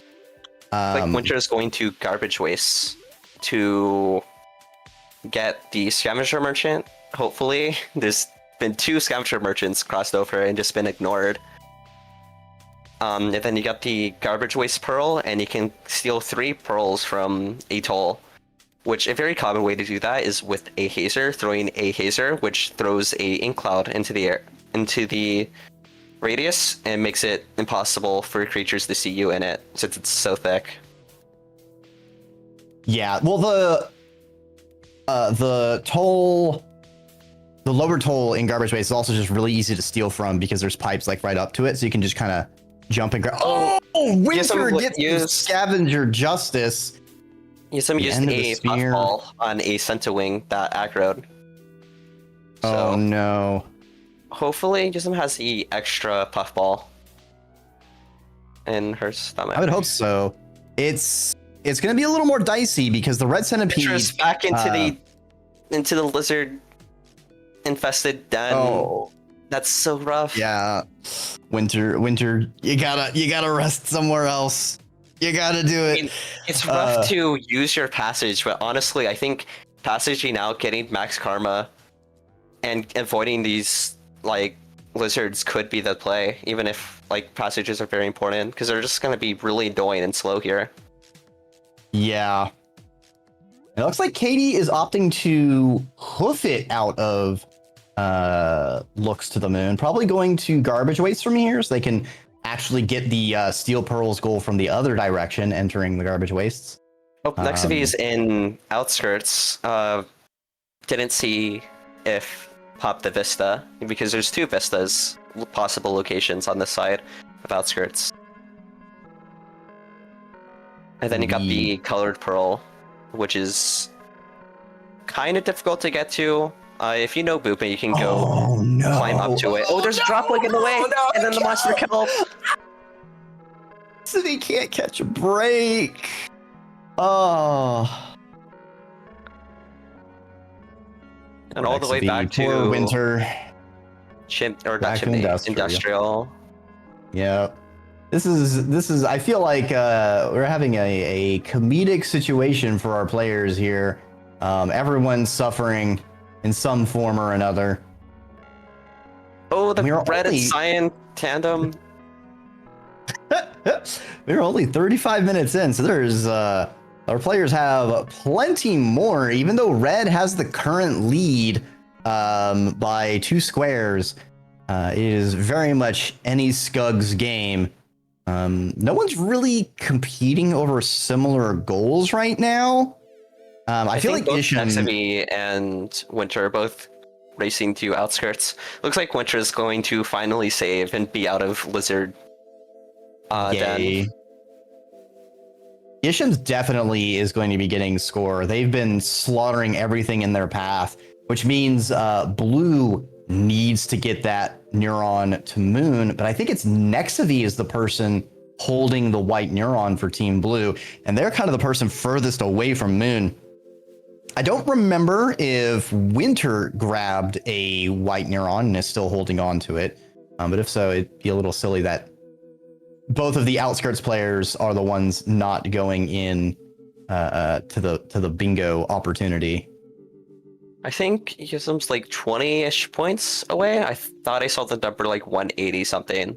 Like Winter is going to garbage waste to get the scavenger merchant, hopefully. There's been 2 scavenger merchants crossed over and just been ignored. And then you got the garbage waste pearl, and you can steal 3 pearls from Atoll. Which a very common way to do that is with a hazer, throwing a hazer, which throws a ink cloud into the air, into the radius, and makes it impossible for creatures to see you in it, since it's so thick. Yeah, well, the toll, the lower toll in garbage waste is also just really easy to steal from because there's pipes like right up to it, so you can just kind of jump and grab. Oh, Winter gets the scavenger justice. Yusum used a puffball on a Centowing that aggroed. Oh So no. hopefully Yuzum has the extra puffball in her I stomach. would hope so. It's gonna be a little more dicey because the red centipede. Ventress back into the lizard infested den. Oh That's so rough. yeah, Winter, you gotta rest somewhere else. You gotta do I it. mean, it's rough to use your passage, but honestly, I think passaging out, getting max karma, and avoiding these like lizards could be the play, even if like passages are very important because they're just gonna be really annoying and slow here. Yeah. It looks like Katie is opting to hoof it out of looks to the moon. Probably going to garbage waste from here so they can actually get the steel pearls goal from the other direction, entering the garbage wastes. Oh, Nexavi is in outskirts. Didn't see if pop the Vista because there's two Vistas, possible locations on this side of outskirts. And then you got the colored pearl, which is kind of difficult to get to. If you know Boopin, you can go climb up to it. Oh, there's a drop leg in the way, and then the monster kill. So he can't catch a break. Oh. And all the way back to poor Winter. Industrial. Yeah. This is I feel like we're having a comedic situation for our players here. Everyone's suffering in some form or another. Oh, the red and cyan tandem. We're only 35 minutes in, so there's our players have plenty more, even though red has the current lead by 2 squares. It is very much any Scugs game. No one's really competing over similar goals right now. I feel like both Nexavi and Winter are both racing to outskirts. Looks like Winter is going to finally save and be out of lizard den. Ishim's definitely is going to be getting score. They've been slaughtering everything in their path, which means blue needs to get that neuron to moon. But I think it's Nexavi is the person holding the white neuron for Team Blue, and they're kind of the person furthest away from moon. I don't remember if Winter grabbed a white neuron and is still holding on to it. But if so, it'd be a little silly that both of the outskirts players are the ones not going in to the bingo opportunity. I think Yuzum's like 20-ish points away. I thought I saw the number like 180 something.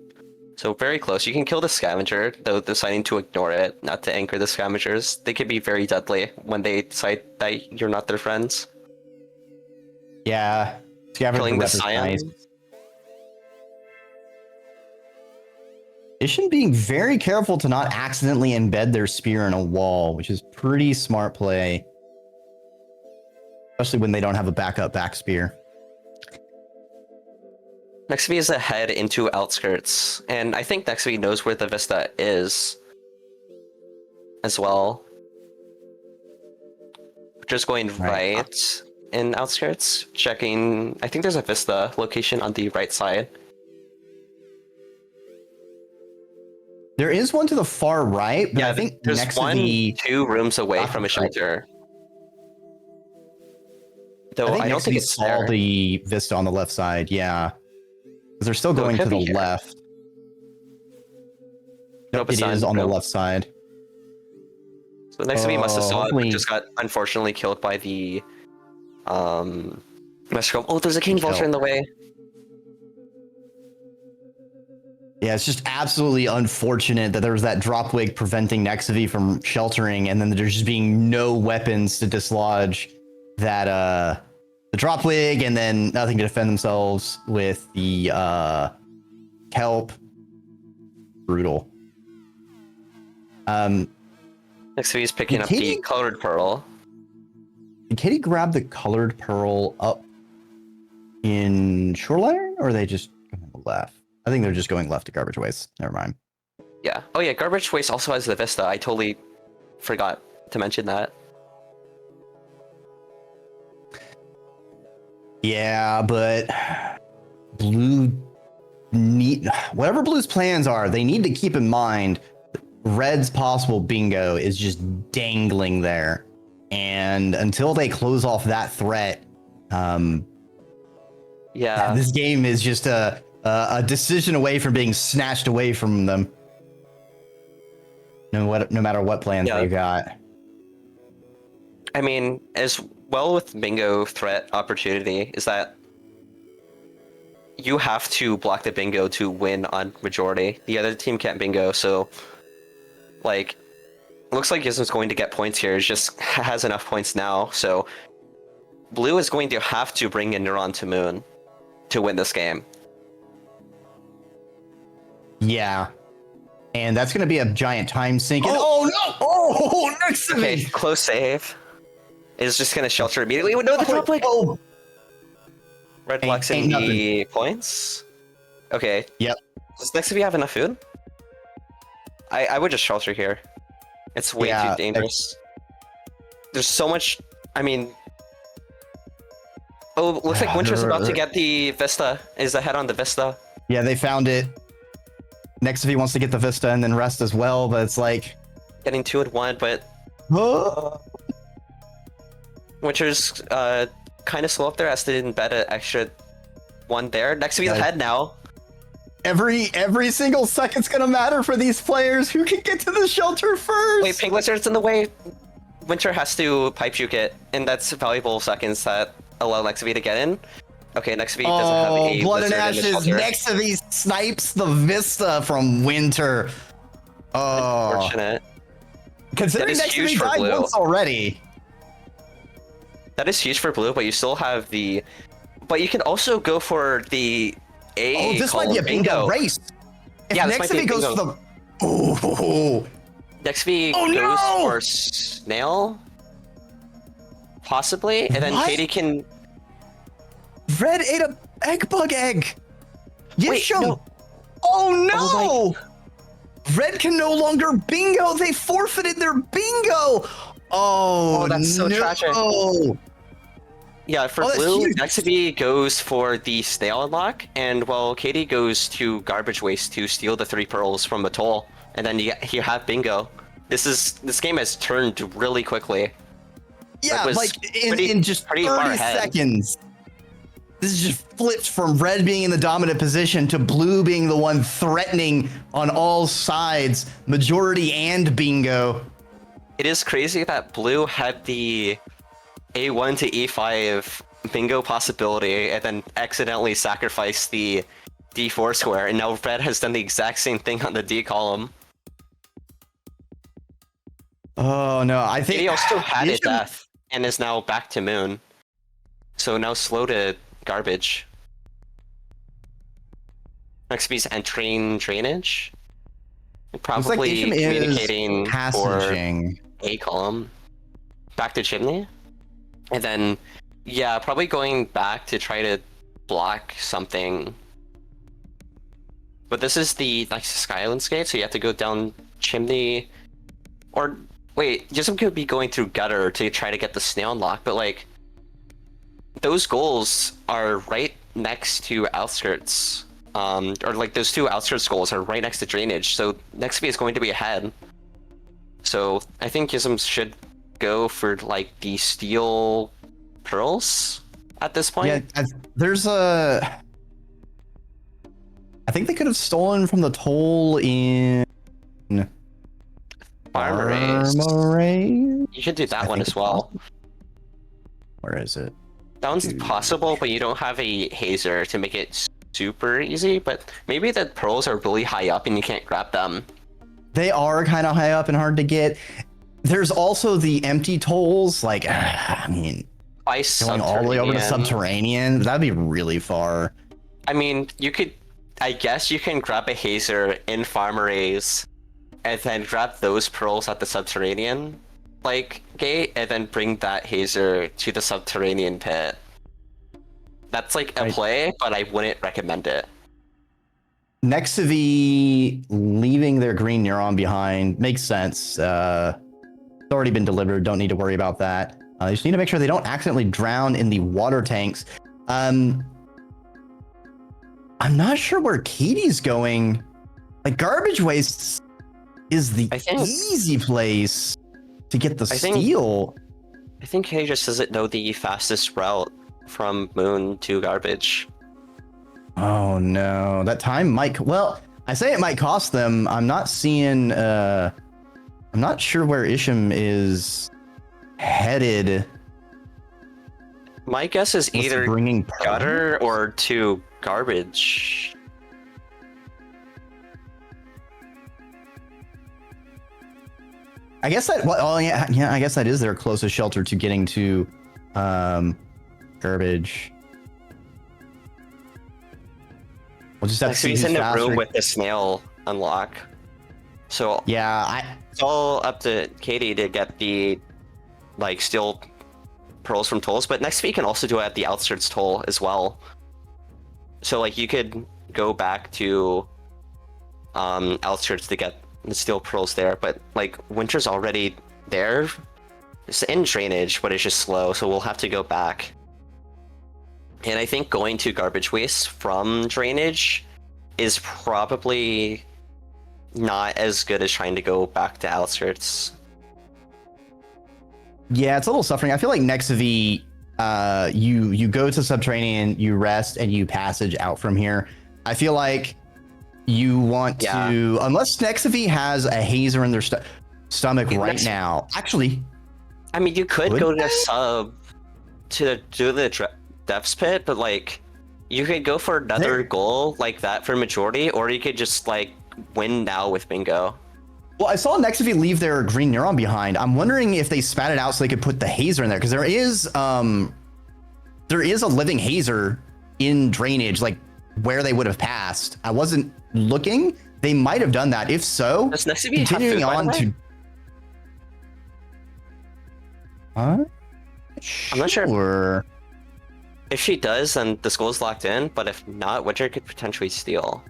So very close. You can kill the scavenger, though deciding to ignore it, not to anchor the scavengers. They could be very deadly when they decide that you're not their friends. Yeah. Scavenger killing the cyan. Nice. Ishin being very careful to not accidentally embed their spear in a wall, which is pretty smart play. Especially when they don't have a backup back spear. Nexavi is ahead into outskirts, and I think Nexavi knows where the Vista is as well. Just going right in outskirts, checking. I think there's a Vista location on the right side. There is one to the far right, but yeah, I think there's next one, to the 2 rooms away from a shelter. Though I don't think it's all the Vista on the left side. Yeah. They're still going to the left. Nope, it is on the left side. So next to me must have saw it, but just got unfortunately killed by the mushroom. Oh, there's a king vulture in the way. Yeah, it's just absolutely unfortunate that there was that drop wig preventing Nexavi from sheltering, and then there's just being no weapons to dislodge that the drop wig, and then nothing to defend themselves with the kelp. Brutal. Nexavi is picking up the colored pearl. Did Katie grab the colored pearl up in Shoreline, or are they just going left? I think they're just going left to garbage waste. Never mind. Yeah. Oh yeah, garbage waste also has the Vista. I totally forgot to mention that. Yeah, but blue need whatever blue's plans are. They need to keep in mind red's possible bingo is just dangling there, and until they close off that threat, Yeah. this game is just a decision away from being snatched away from them. No matter what plans Yeah. they got. I mean, as well with bingo threat opportunity is that you have to block the bingo to win on majority. The other team can't bingo, so like looks like Gizm's going to get points here. It just has enough points now, so blue is going to have to bring in Neuron to Moon to win this game. Yeah. And that's going to be a giant time sink. Oh no! Oh, next to Okay, me! close save. Is just gonna shelter immediately. No, the top leg. Oh. Red Ain't flexing the points. Okay. Yep. Does next if you have enough food? I would just shelter here. It's way too dangerous. There's so much. I mean. Oh, looks like Winter's about to get the Vista. Is ahead on the Vista. Yeah, they found it. Next, if he wants to get the Vista and then rest as well, but it's like Getting 2 and 1, but Winter's kind of slow up there as they didn't bet an extra 1 there. Next to be ahead now. every single second's gonna matter for these players. Who can get to the shelter first? Wait, Pink Lizard's in the way. Winter has to pipe juke it, and that's valuable seconds that allow Nextv to get in. Okay, Nextv doesn't have a Blood and Lizard in the Ashes shelter. next to these snipes the Vista from Winter. Oh, Unfortunate. considering That is Nextv huge for died blue. once already. That is huge for blue, but you still have the. But you can also go for the A. Oh, this might be a bingo race. If Yeah, this might be a Nextv goes bingo. for the Nextv Oh, goes no! for Snail, possibly, and then What? Katie can. Red ate a egg bug egg. Wait, Yisho. no. Oh no! Oh Red can no longer bingo. They forfeited their bingo. Oh, that's so no. tragic. Yeah, for Oh, that's blue, huge. Nextv goes for the Snail unlock, and well, Katie goes to Garbage Waste to steal the 3 pearls from Atoll, and then you have bingo. This game has turned really quickly. Yeah, was like pretty- in just pretty far 30 ahead. seconds. This is just flipped from red being in the dominant position to blue being the one threatening on all sides, majority and bingo. It is crazy that blue had the A1 to E5 bingo possibility and then accidentally sacrificed the D4 square, and now red has done the exact same thing on the D column. Oh no, I think Katie also had the a issue- death and is now back to Moon. So now slow to garbage. Nextb's entering drainage. Looks like Probably Isham is communicating for passaging. A column. Back to chimney. And then, yeah, probably going back to try to block something. But this is the next Skylands gate, so you have to go down chimney. Or, wait, Jism could be going through gutter to try to get the snail unlock, but like, those goals are right next to outskirts. Or like those 2 outskirts goals are right next to drainage, so Nextv is going to be ahead. So I think Gizm should go for like the steel pearls at this point. Yeah, there's a. I think they could have stolen from the toll in Farmerace. Farmerace? You should do that I one think as it's well. possible. Where is it? That one's Dude. possible, but you don't have a hazer to make it super easy. But maybe the pearls are really high up and you can't grab them. They are kind of high up and hard to get. There's also the empty tolls. Like, I mean, Ice going all the way over to Subterranean. subterranean. That'd be really far. I mean, you could. I guess you can grab a hazer in Farmerace, and then grab those pearls at the Subterranean like gate, and then bring that hazer to the Subterranean pit. That's like a Right. play, but I wouldn't recommend it. Next to the leaving their green neuron behind makes sense. It's already been delivered. Don't need to worry about that. They just need to make sure they don't accidentally drown in the water tanks. I'm not sure where Katie's going. Like Garbage Waste is the easy place to get the steel. I think Katie just doesn't know the fastest route from Moon to Garbage. Oh no, that time might. Well, I say it might cost them. I'm not seeing. I'm not sure where Isham is headed. My guess is either bringing gutter or to Garbage. I guess that. Well, oh yeah. I guess that is their closest shelter to getting to Garbage. We'll just have to see he's who's in the faster. room with the snail unlock. So yeah, it's all up to Katie to get the steel pearls from tolls. But next week can also do it at the outskirts toll as well. So you could go back to outskirts to get the steel pearls there. But Winter's already there. It's in drainage, but it's just slow. So we'll have to go back. And I think going to Garbage Waste from drainage is probably not as good as trying to go back to outskirts. Yeah, it's a little suffering. I feel like Nexavi, you go to Subterranean, you rest, and you passage out from here. I feel like you want to, unless Nexavi has a hazer in their stomach right now. Actually, I mean, you could go to sub to do the depths pit, but you could go for another goal like that for majority, or you could just win now with bingo. Well, I saw Nexavi leave their green neuron behind. I'm wondering if they spat it out so they could put the hazer in there, because there is a living hazer in drainage, where they would have passed. I wasn't looking. They might have done that. If so, does Nexavi continuing have food, on to. I'm not sure. If she does, then the skull's locked in, but if not, Winter could potentially steal.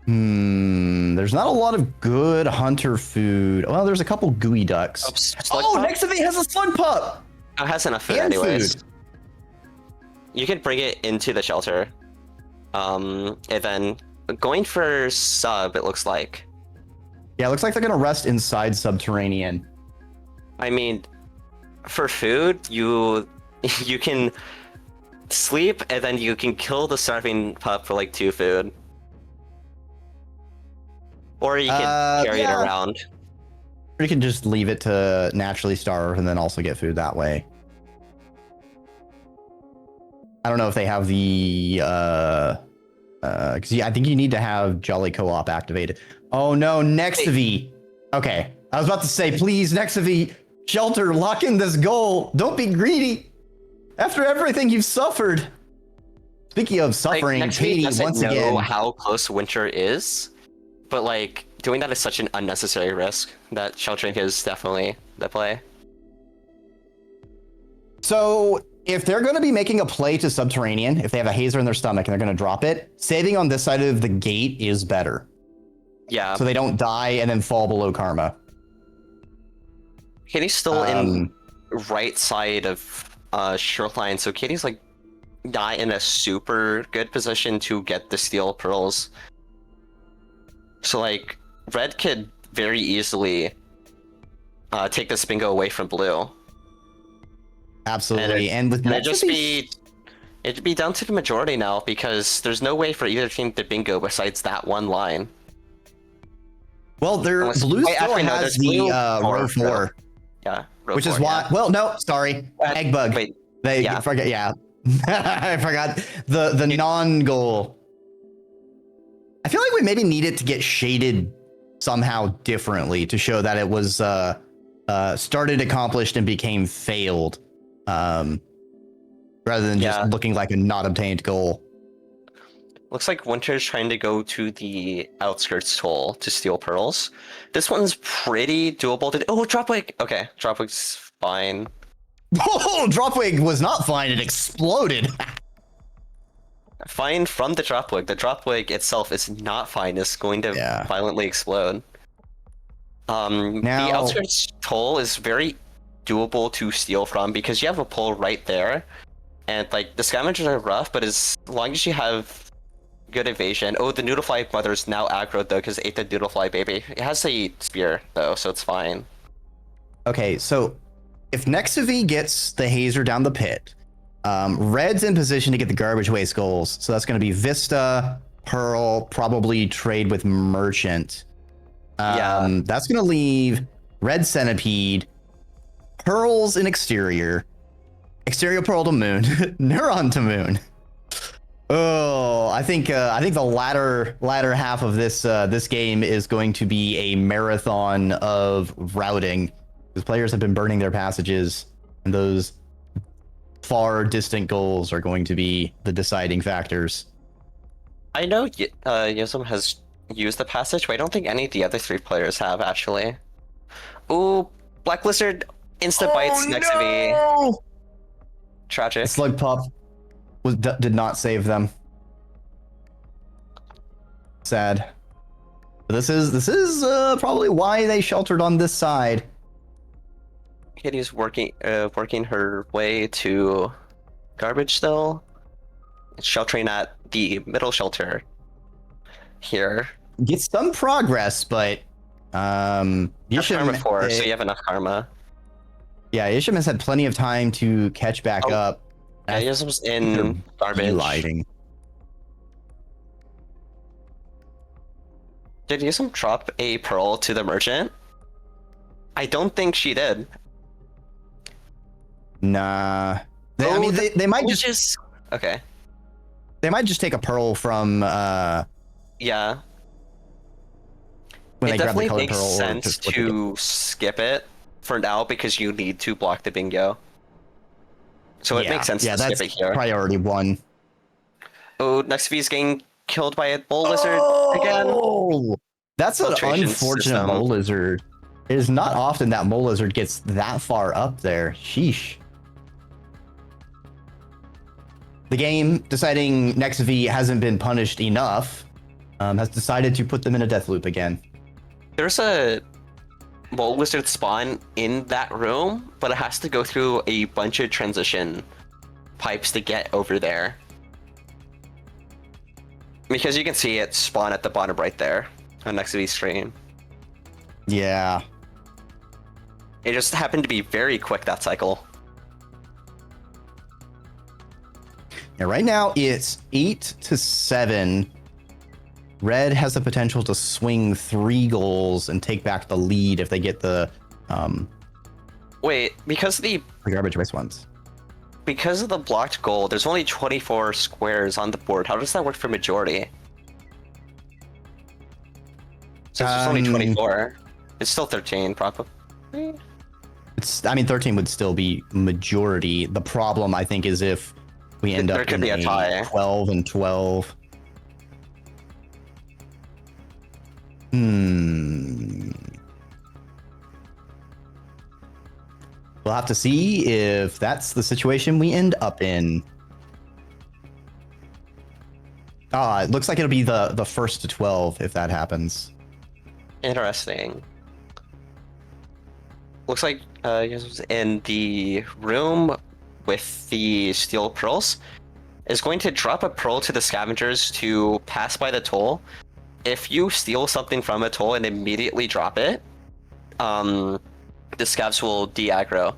There's not a lot of good hunter food. Well, there's a couple gooey ducks. Nexavi has a slug pup! It has enough food anyways. You could bring it into the shelter. And then going for sub, it looks like. Yeah, it looks like they're gonna rest inside Subterranean. I mean, for food, you can sleep and then you can kill the starving pup for 2 food. Or you can carry it around. Or you can just leave it to naturally starve and then also get food that way. I don't know if they have the because I think you need to have Jolly Co-op activated. Oh no, Nexavi. Okay, I was about to say, please, Nexavi, shelter, lock in this goal. Don't be greedy. After everything you've suffered. Speaking of suffering, Katie once again. Know how close Winter is, but doing that is such an unnecessary risk that sheltering is definitely the play. So if they're going to be making a play to Subterranean, if they have a hazer in their stomach and they're going to drop it, saving on this side of the gate is better. Yeah. So they don't die and then fall below karma. Katie's still in right side of shoreline, so Katie's not in a super good position to get the steel pearls. So red could very easily take this bingo away from blue. Absolutely, and with it'd be down to the majority now, because there's no way for either team to bingo besides that one line. Well, blue still has the row 4. Yeah, which is why. Well, no, sorry, egg bug. Wait, forget. Yeah, I forgot the non-goal. I feel like we maybe need it to get shaded somehow differently to show that it was started, accomplished, and became failed. Rather than just looking like a not obtained goal. Looks like Winter's trying to go to the outskirts toll to steal pearls. This one's pretty doable to do. Oh, Dropwig! Okay, Dropwig's fine. Oh, Dropwig was not fine, it exploded! Fine from the Dropwig. The Dropwig itself is not fine, it's going to violently explode. The outskirts toll is very doable to steal from because you have a pull right there, and like the scavengers are rough, but as long as you have good evasion. Oh, the Noodlefly mother is now aggroed though because it ate the Noodlefly baby. It has a spear though, so it's fine. Okay, so if Nexavi gets the Hazer down the pit, Red's in position to get the Garbage Waste goals. So that's going to be Vista, Pearl, probably trade with Merchant. Yeah. That's going to leave Red Centipede, Pearl's in Exterior Pearl to Moon, Neuron to Moon. Oh, I think the latter half of this game is going to be a marathon of routing. Because players have been burning their passages, and those far distant goals are going to be the deciding factors. I know Yism has used the passage, but I don't think any of the other 3 players have actually. Ooh, Black Lizard insta bites next to me. Tragic. Slug Pup did not save them. Sad. This is probably why they sheltered on this side. Katie's working her way to garbage still. Sheltering at the middle shelter here. Gets some progress, but Yisham, karma 4, so you have enough karma. Yeah, Yisham has had plenty of time to catch back up. Yeah, Yisham's in garbage. Lighting. Did Yisam drop a pearl to the merchant? I don't think she did. Nah. I mean, they might just... Okay. They might just take a pearl from... Yeah. When it they grab the definitely color makes pearl sense to skip it for now because you need to block the bingo. So it makes sense to skip it here. Priority 1. Oh, next V is getting killed by a bull lizard again. That's an unfortunate mole lizard. It is not often that mole lizard gets that far up there. Sheesh. The game, deciding Next V hasn't been punished enough, has decided to put them in a death loop again. There's a mole lizard spawn in that room, but it has to go through a bunch of transition pipes to get over there. Because you can see it spawn at the bottom right there on Next V's screen. Yeah. It just happened to be very quick that cycle. Yeah, right now it's 8-7. Red has the potential to swing 3 goals and take back the lead if they get the Wait, because the garbage waste ones. Because of the blocked goal, there's only 24 squares on the board. How does that work for majority? Since there's only 24. It's still 13, probably. I mean, 13 would still be majority. The problem, I think, is if we end up in a tie. 12 and 12. We'll have to see if that's the situation we end up in. It looks like it'll be the first to 12 if that happens. Interesting. Looks like in the room with the steel pearls is going to drop a pearl to the scavengers to pass by the toll. If you steal something from a toll and immediately drop it, the scavs will de-aggro.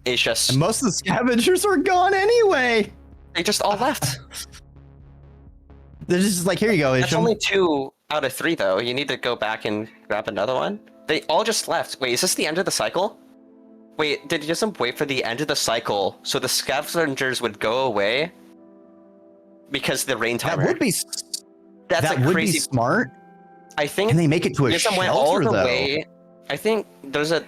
It's just... And most of the scavengers are gone anyway! They just all left. They're just like, here you go. That's only 2 out of 3 though. You need to go back and grab another one. They all just left. Wait, is this the end of the cycle? Wait, did you just wait for the end of the cycle so the scavengers would go away? Because the rain timer. That would be... That would crazy... be smart. I think... Can they make it to a shelter, went all the though? way. I think there's a...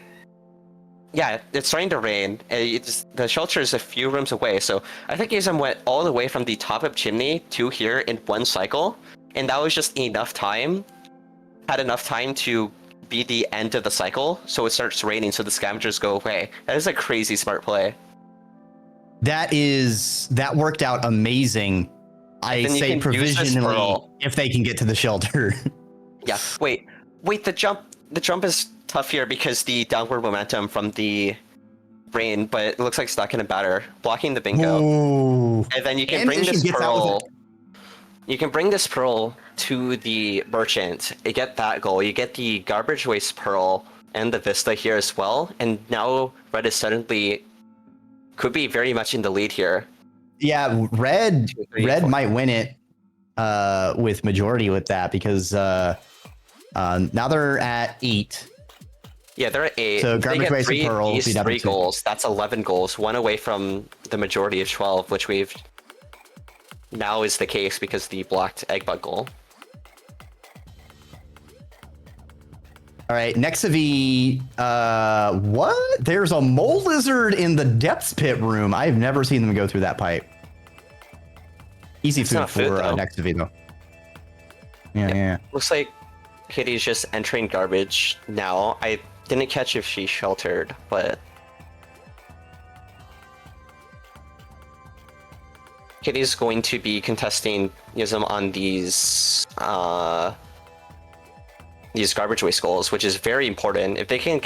Yeah, it's starting to rain. The shelter is a few rooms away, so I think Izam went all the way from the top of chimney to here in one cycle, and that was just enough time. Had enough time to be the end of the cycle, so it starts raining, so the scavengers go away. That is a crazy smart play. That worked out amazing. I say provisionally if they can get to the shelter. Yeah. Wait. The jump is tough here because the downward momentum from the rain, but it looks like it's not going to matter. Blocking the bingo. Ooh. And then you can And bring Isham this gets out with pearl. You can bring this pearl to the merchant. You get that goal. You get the garbage waste pearl and the vista here as well. And now red is suddenly could be very much in the lead here. Yeah, red 2, 3, 4. might win it with majority with that because now they're at 8. Yeah, they're at 8. So If they garbage get waste and three, pearl, these be down to 3 2. goals. That's 11 goals, one away from the majority of 12, which we've now is the case because the blocked egg bug goal. All right, next to the what? There's a mole lizard in the depths pit room. I've never seen them go through that pipe. Easy food not food, for though. next to the though. Yeah. Looks like Kitty's just entering garbage now. I didn't catch if she sheltered, but Kitty's going to be contesting Yism on these garbage waste goals, which is very important. If they can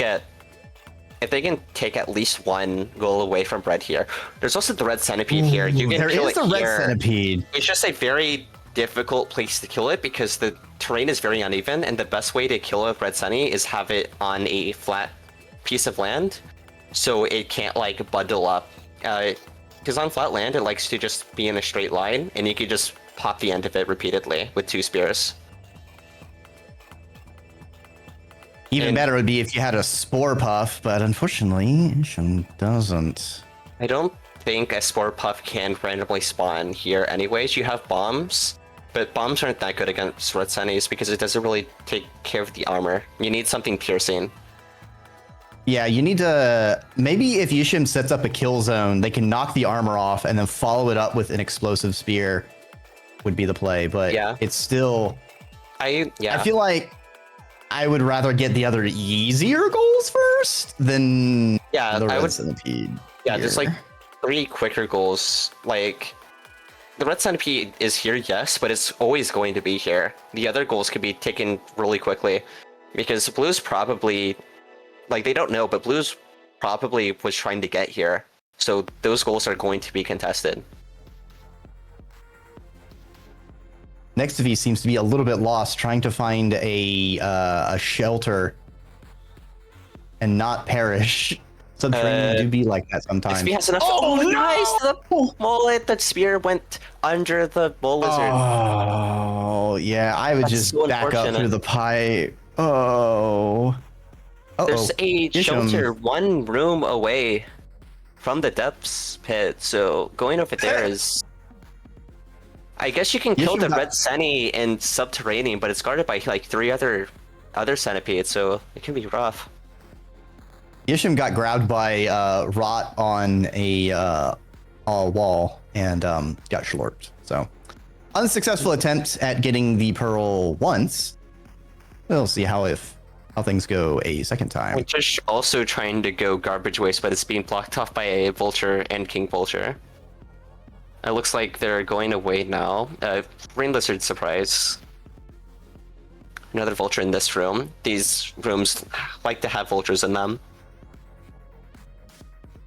take at least 1 goal away from red here. There's also the red centipede here. You can There kill is it the red here. centipede. It's just a very difficult place to kill it because the terrain is very uneven, and the best way to kill a red sunny is have it on a flat piece of land, so it can't like bundle up. Because on flat land, it likes to just be in a straight line, and you can just pop the end of it repeatedly with 2 spears. Even better would be if you had a spore puff, but unfortunately, Isham doesn't. I don't think a spore puff can randomly spawn here anyways. You have bombs, but bombs aren't that good against red sunnies because it doesn't really take care of the armor. You need something piercing. Yeah, you need to... Maybe if Isham sets up a kill zone, they can knock the armor off and then follow it up with an explosive spear would be the play, but Yeah. it's still... I feel like I would rather get the other easier goals first than the red centipede. Yeah, here. there's like 3 quicker goals. Like, the red centipede is here, yes, but it's always going to be here. The other goals can be taken really quickly because blue's probably... Like, they don't know, but blue's probably was trying to get here. So those goals are going to be contested. Next to V seems to be a little bit lost, trying to find a shelter and not perish. Subterranean do be like that sometimes. XP has enough. Oh, nice! The mullet, the spear went under the mole lizard. Oh, yeah, I would That's just so back up unfortunate. through the pipe. Oh. There's a Isham. shelter 1 room away from the depths pit, so going over there is... I guess you can kill the red sunny in subterranean, but it's guarded by like 3 other centipedes, so it can be rough. Isham got grabbed by rot on a wall and got schlorped. So unsuccessful attempt at getting the pearl once. We'll see how things go a second time. Which is also trying to go garbage waste, but it's being blocked off by a vulture and king vulture. It looks like they're going away now. Rain lizard surprise. Another vulture in this room. These rooms like to have vultures in them.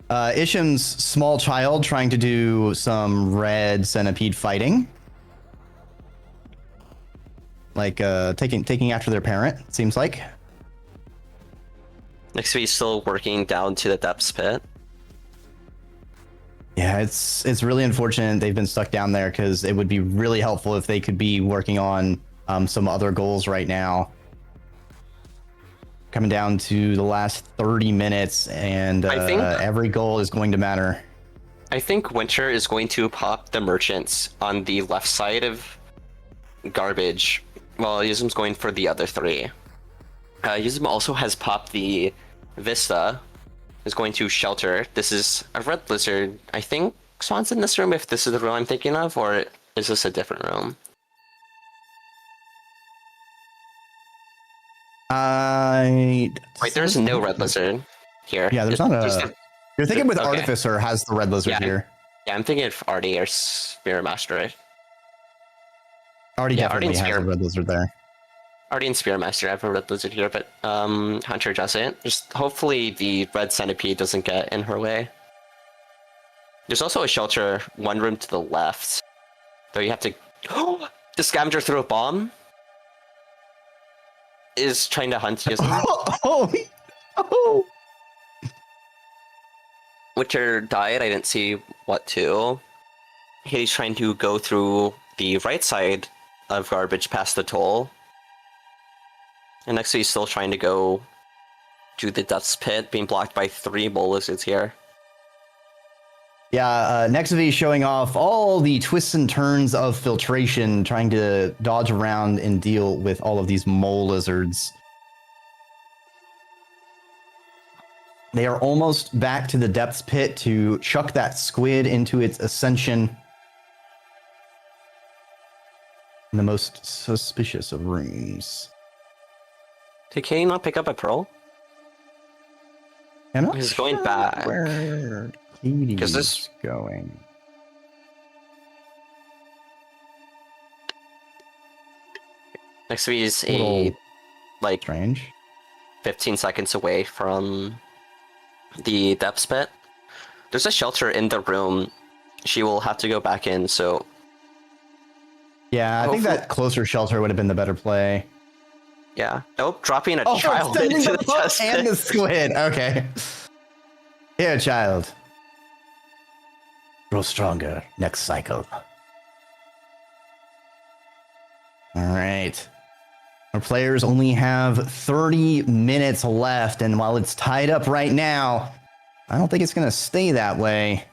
Isham's small child trying to do some red centipede fighting. Like taking after their parent, it seems like. Next week, still working down to the depths pit. Yeah, it's really unfortunate they've been stuck down there because it would be really helpful if they could be working on some other goals right now. Coming down to the last 30 minutes, and I think every goal is going to matter. I think Winter is going to pop the merchants on the left side of garbage, while Yuzum's going for the other 3. Yuzum also has popped the Vista, is going to shelter. This is a red lizard. I think Swan's in this room, if this is the room I'm thinking of, or is this a different room? Wait, there's no red lizard here. Yeah, there's not a... You're thinking with okay. Artificer has the red lizard here. Yeah, I'm thinking of Artie or Spirit Master, right? Artie Yeah, definitely Artie's has here. a red lizard there. Guardian Spearmaster. I have a red lizard here, but Hunter doesn't. Just hopefully the red centipede doesn't get in her way. There's also a shelter one room to the left, though you have to. Oh, the scavenger threw a bomb. Is trying to hunt you. Oh. Witcher died. I didn't see what to. He's trying to go through the right side of garbage past the toll. And next he's still trying to go to the Death's Pit, being blocked by 3 mole lizards here. Yeah, Nexavi showing off all the twists and turns of filtration, trying to dodge around and deal with all of these mole lizards. They are almost back to the Depths Pit to chuck that squid into its ascension. In the most suspicious of rooms. Did Katie not pick up a pearl? He's going back. Where Katie's this going. Next to me is a like strange. 15 seconds away from the Depths Pit. There's a shelter in the room. She will have to go back in, so yeah, I think that closer shelter would have been the better play. Yeah. Nope, dropping a child into the chest and the squid. Okay. Here, child. Grow stronger next cycle. All right. Our players only have 30 minutes left, and while it's tied up right now, I don't think it's going to stay that way.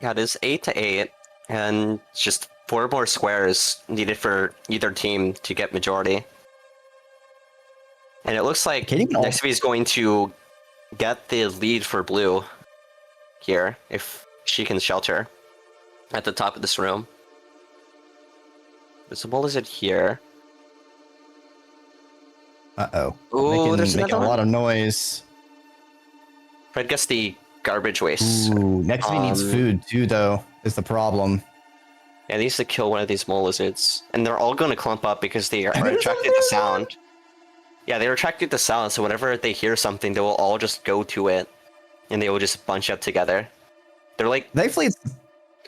Yeah, it is 8-8, and it's just 4 more squares needed for either team to get majority. And it looks like Nexavi is going to get the lead for blue here, if she can shelter at the top of this room. There's a mole lizard here. Uh-oh. Ooh, there's making a lot of noise. Fred gets the garbage waste. Ooh, Nexavi needs food too, though, is the problem. Yeah, he needs to kill one of these mole lizards. And they're all going to clump up because they are attracted to sound. Yeah, they're attracted to sound, so whenever they hear something, they will all just go to it. And they will just bunch up together. They're like... Thankfully,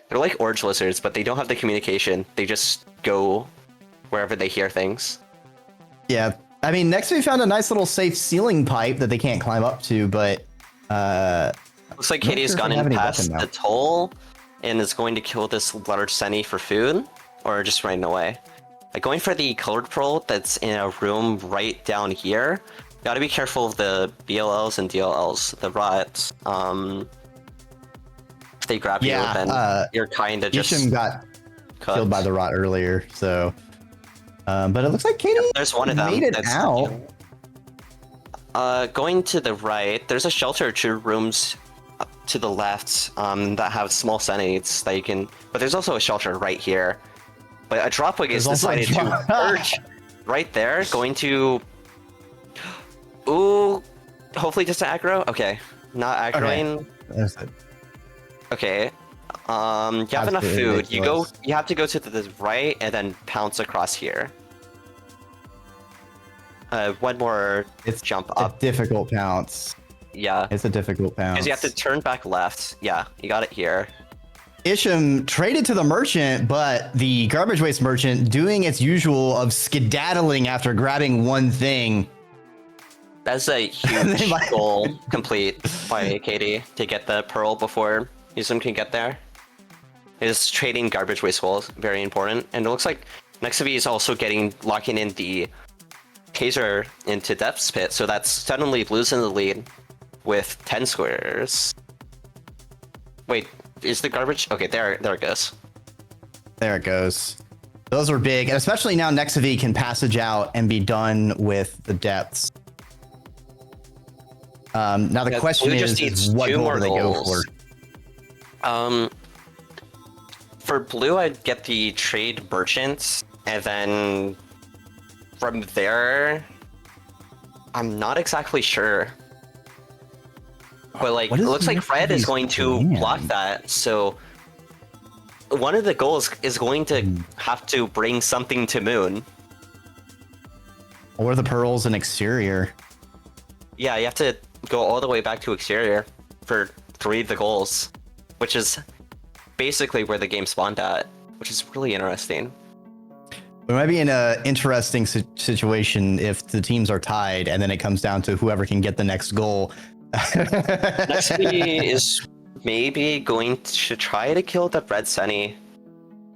they're like orange lizards, but they don't have the communication. They just go wherever they hear things. Yeah, I mean, Nexavi found a nice little safe ceiling pipe that they can't climb up to, but... Looks like Katie's gone in past the toll and is going to kill this large Seni for food, or just running away. Like going for the colored pearl that's in a room right down here. Gotta be careful of the BLLs and DLLs, the rots. If they grab you, then you're kind of just Isham got killed by the rot earlier, so... but it looks like Katie there's one of them made it out. Going to the right, there's a shelter 2 rooms to the left that have small senates that you can... But there's also a shelter right here. But a dropwig is decided to merge right there, going to... Ooh, hopefully just an aggro? Okay, not aggroing. Okay, you have enough food. You have to go to the right and then pounce across here. One more jump up. A difficult pounce. Yeah. It's a difficult pounce. Because you have to turn back left. Yeah, you got it here. Isham traded to the merchant, but the garbage waste merchant doing its usual of skedaddling after grabbing one thing. That's a huge goal complete by Katie to get the pearl before Isham can get there. Is trading garbage waste walls very important. And it looks like Nexavi is also locking in the taser into Depth's Pit, so that's suddenly blue's in the lead with 10 squares. Wait, is the garbage? Okay, there it goes. There it goes. Those are big, and especially now Nexavi can passage out and be done with the depths. Now the question is what goal do they go for? For blue, I'd get the trade merchants, and then from there, I'm not exactly sure. But like, it looks like red is going to block that, so one of the goals is going to have to bring something to Moon. Or the pearls and exterior. Yeah, you have to go all the way back to exterior for 3 of the goals, which is basically where the game spawned at, which is really interesting. We might be in an interesting situation if the teams are tied and then it comes down to whoever can get the next goal. Nextby is maybe going to try to kill the red Senny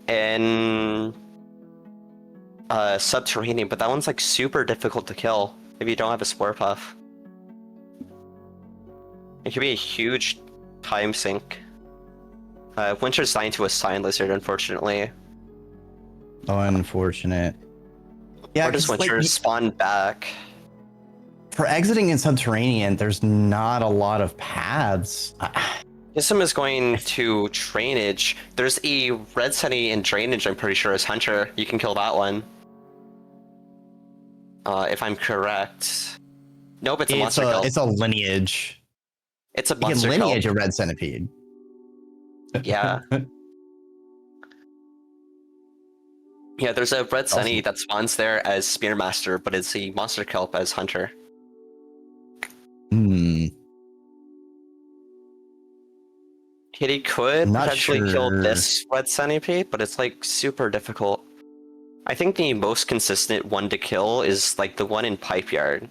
in subterranean, but that one's like super difficult to kill if you don't have a spore puff. It could be a huge time sink. Winter's dying to a Sign Lizard, unfortunately. Unfortunate. Yeah, or does Winter spawn back? For exiting in subterranean, there's not a lot of paths. Ism is going to drainage. There's a red Senny in drainage, I'm pretty sure, is Hunter. You can kill that one. If I'm correct. Nope, it's a monster kill. It's a lineage. It's a You monster can lineage kill. a red centipede. Yeah. Yeah, there's a red Senny that spawns there as Spearmaster, but it's a monster kelp as Hunter. Kitty could potentially kill this red centipede, but it's like super difficult. I think the most consistent one to kill is like the one in Pipe Yard.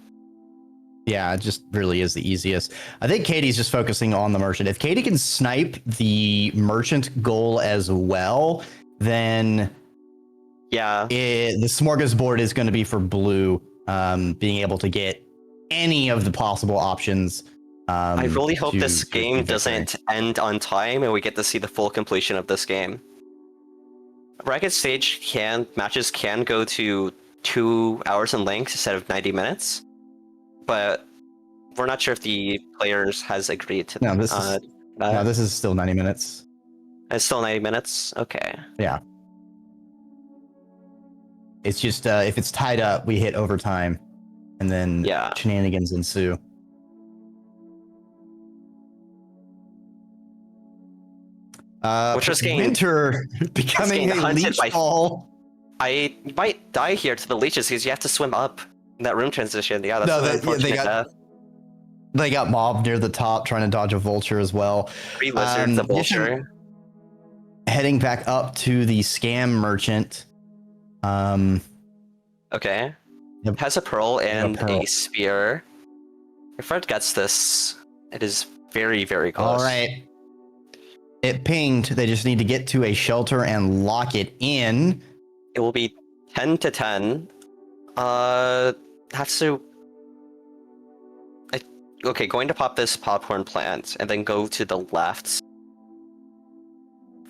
Yeah, it just really is the easiest. I think Katie's just focusing on the merchant. If Katie can snipe the merchant goal as well, then yeah, the smorgasbord is going to be for blue, being able to get any of the possible options. I really hope this game doesn't end on time and we get to see the full completion of this game. Bracket stage matches can go to 2 hours in length instead of 90 minutes, but we're not sure if the players has agreed to that. No, this is still 90 minutes. It's still 90 minutes? Okay. Yeah. It's just if it's tied up, we hit overtime, and then shenanigans ensue. Winter becoming a leech ball. I might die here to the leeches because you have to swim up in that room transition. Yeah, that's an unfortunate death. They got mobbed near the top trying to dodge a vulture as well. 3 lizards, a vulture. Heading back up to the scam merchant. Okay. Yep. Has a pearl and a spear. If Fred gets this, it is very, very close. All right. It pinged. They just need to get to a shelter and lock it in. It will be 10 to 10. Have to... Okay, going to pop this popcorn plant and then go to the left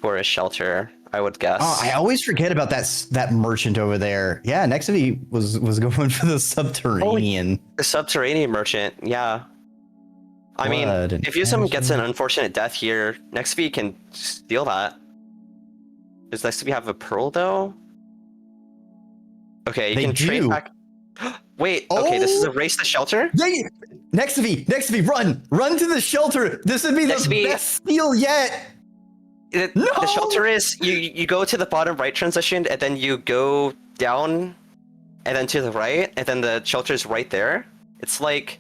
for a shelter, I would guess. Oh, I always forget about that merchant over there. Yeah, Nextby was going for the subterranean. The subterranean merchant, yeah. I mean, if Yusum gets an unfortunate death here, Nextby can steal that. Does Nextby have a pearl though? Okay, you can trade back. Wait, okay, this is a race to shelter? Nextby, run to the shelter. This would be the best steal yet. The shelter is you go to the bottom right transition and then you go down and then to the right and then the shelter's right there. It's like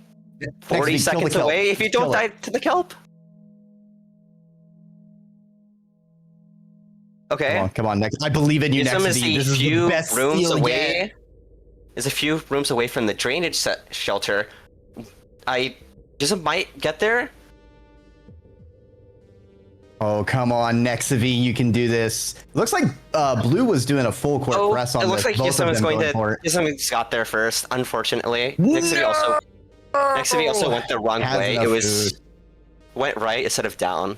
40 seconds away if you don't die to the kelp. Okay. Come on, Next. I believe in you, Nextby. This is the best rooms away. Is a few rooms away from the drainage shelter. Yusum might get there. Oh, come on, Nextby, you can do this. It looks like Blue was doing a full court press on this. It looks like Yusum got there first, unfortunately. Nextby also went the wrong way. Went right instead of down.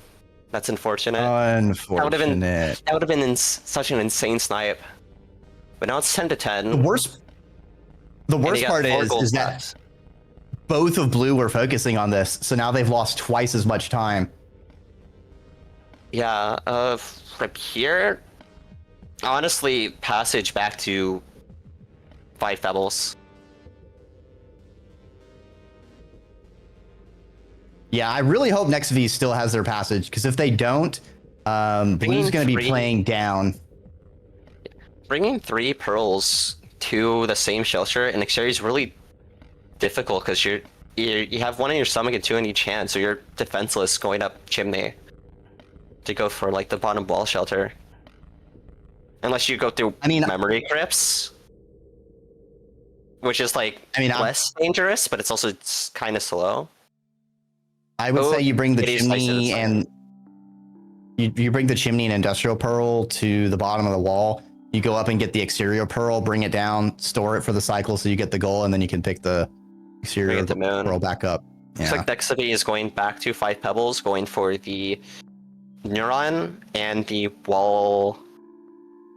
That's unfortunate. Unfortunate. That would have been such an insane snipe. But now it's 10 to 10. The worst part is that both of Blue were focusing on this, so now they've lost twice as much time. Yeah, from here, honestly, passage back to 5 pebbles. Yeah, I really hope Nextby still has their passage, because if they don't, Blue's going to be playing down. Bringing 3 pearls to the same shelter in exterior is really difficult because you have 1 in your stomach and 2 in each hand, so you're defenseless going up chimney to go for like the bottom wall shelter. Unless you go through memory crypts, which is like less dangerous, but it's kind of slow. I would say you bring the chimney and you bring the chimney and industrial pearl to the bottom of the wall. You go up and get the exterior pearl, bring it down, store it for the cycle so you get the goal, and then you can pick the exterior pearl back up. Looks like Dexity is going back to 5 pebbles, going for the neuron and the wall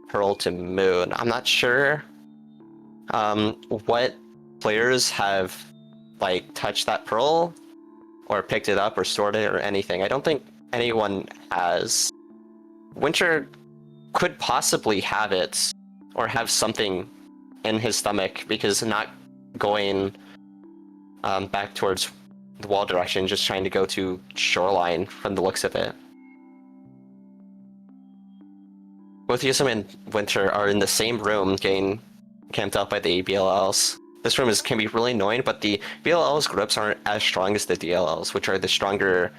pearl to moon. I'm not sure what players have like touched that pearl or picked it up or stored it or anything. I don't think anyone has. Winter could possibly have it or have something in his stomach because not going back towards the wall direction, just trying to go to shoreline from the looks of it. Both Yusum and Winter are in the same room getting camped out by the BLLs. This room can be really annoying, but the BLL's grips aren't as strong as the DLLs, which are the stronger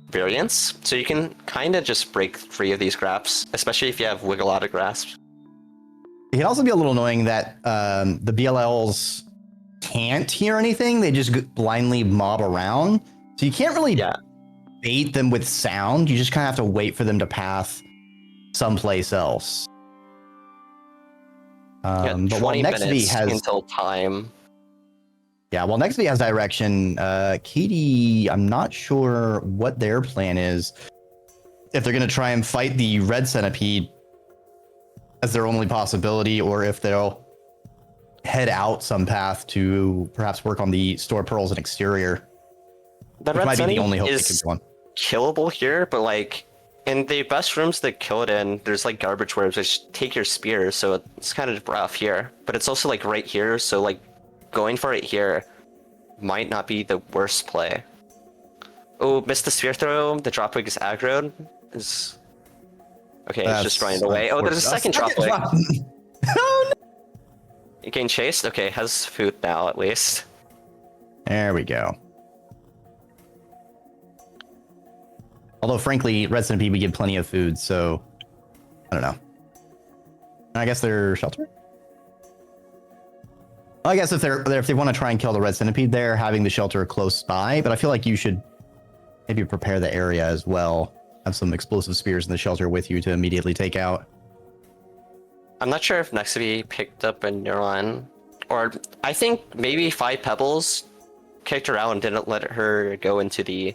variants. So you can kind of just break free of these grasps, especially if you have Wiggle Out of Grasp. It can also be a little annoying that the BLLs can't hear anything. They just blindly mob around. So you can't really bait them with sound. You just kind of have to wait for them to pass someplace else. But while Nextv has until time. Yeah, well, Nextv has direction. Katie, I'm not sure what their plan is. If they're going to try and fight the red centipede as their only possibility, or if they'll head out some path to perhaps work on the store pearls and exterior. The red centipede is killable here, but like in the best rooms that kill it in, there's like garbage webs which take your spear, so it's kind of rough here. But it's also like right here, so like going for it here might not be the worst play. Oh, missed the spear throw. The dropwig is aggroed. Okay, it's just running away. Oh, there's a second dropwig. Oh, no. You getting chased? Okay, has food now at least. There we go. Although, frankly, Red Centipede would give plenty of food, so I don't know. I guess they're shelter. I guess if they want to try and kill the Red Centipede, they're having the shelter close by. But I feel like you should maybe prepare the area as well. Have some explosive spears in the shelter with you to immediately take out. I'm not sure if Nextv picked up a neuron, or I think maybe 5 pebbles kicked her out and didn't let her go into the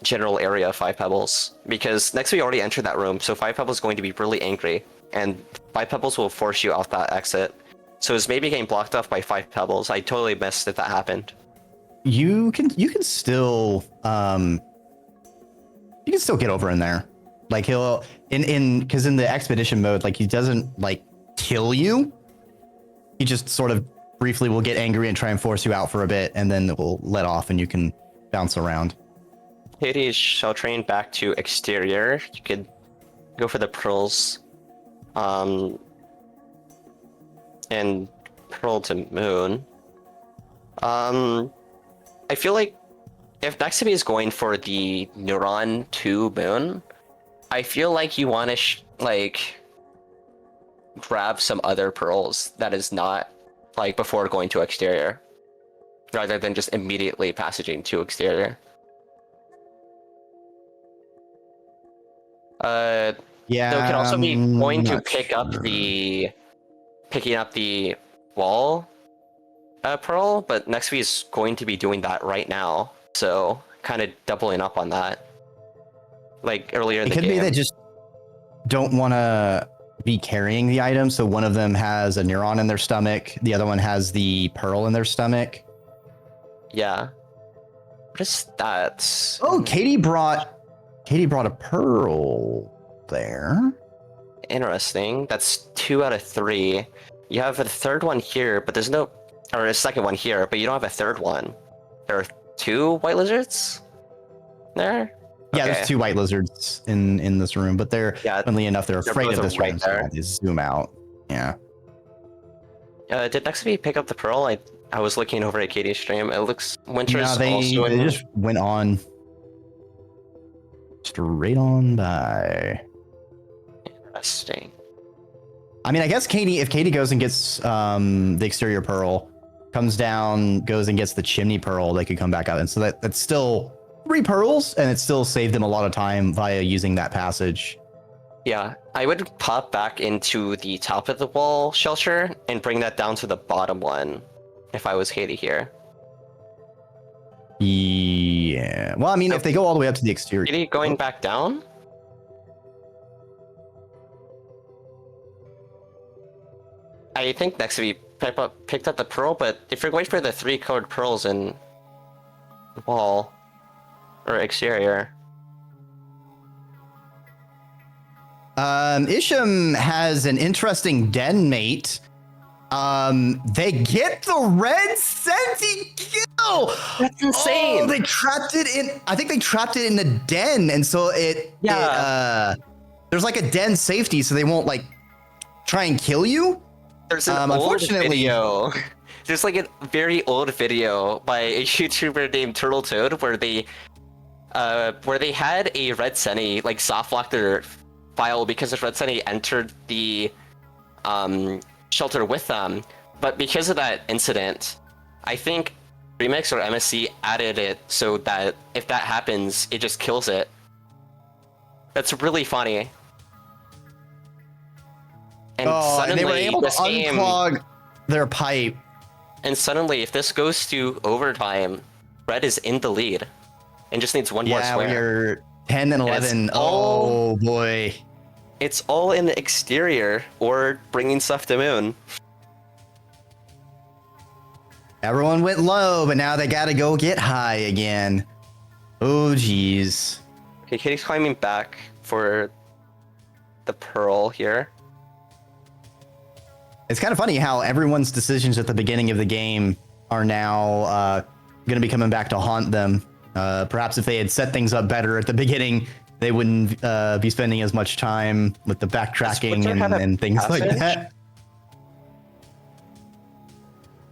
general area of 5 pebbles, because Nextv already entered that room, so 5 pebbles is going to be really angry, and 5 pebbles will force you off that exit. So it's maybe getting blocked off by 5 pebbles. I totally missed if that happened. You can still get over in there. Like he'll because in the expedition mode, like he doesn't like kill you. He just sort of briefly will get angry and try and force you out for a bit, and then it will let off and you can bounce around. Hades shall train back to exterior. You could go for the pearls. And pearl to moon. I feel like if Nextv is going for the neuron to moon, I feel like you want to grab some other pearls that is not like before going to exterior, rather than just immediately passaging to exterior. Yeah. So it could also be going to picking up the wall pearl, but Nextv is going to be doing that right now, so kind of doubling up on that. Like earlier in the game. It could be they just don't want to be carrying the item, so one of them has a neuron in their stomach, the other one has the pearl in their stomach. Yeah. What is that? Oh, Katie brought a pearl there. Interesting. That's 2 out of 3. You have a third one here, but there's no, or a second one here, but you don't have a third one. There are 2 white lizards? there? Yeah, Okay. there's 2 white lizards in this room, but they're Yeah, friendly enough. They're they're afraid both of this right room, so there. they zoom out. Yeah. Did Nextv pick up the pearl? I was looking over at Katie's stream. It looks Winter's No, also they in. just went on straight on by. Interesting. I mean, I guess if Katie goes and gets the exterior pearl, comes down, goes and gets the chimney pearl, they could come back out. And so that's still 3 pearls, and it still saved them a lot of time via using that passage. Yeah, I would pop back into the top of the wall shelter and bring that down to the bottom one if I was Katie here. Yeah. Well, I mean, if they go all the way up to the exterior. Katie going back down? I think next to be picked up the pearl, but if you're going for the 3 colored pearls in the wall or exterior. Isham has an interesting den mate. They get the red senti kill. That's insane. Oh, they trapped it in. I think they trapped it in the den, and so there's like a den safety, so they won't like try and kill you. There's an old video. There's like a very old video by a YouTuber named Turtle Toad where they had a red senti like soft lock their file because if red senti entered the shelter with them, but because of that incident, I think Remix or MSC added it so that if that happens, it just kills it. That's really funny. And suddenly, and they were able to unclog their pipe. And suddenly, if this goes to overtime, Red is in the lead and just needs one more square. Yeah, we're 10 and 11. Oh boy. It's all in the exterior or bringing stuff to Moon. Everyone went low, but now they gotta go get high again. Oh, geez. Okay, Katie's climbing back for the pearl here. It's kind of funny how everyone's decisions at the beginning of the game are now going to be coming back to haunt them. Perhaps if they had set things up better at the beginning, they wouldn't be spending as much time with the backtracking and things like that.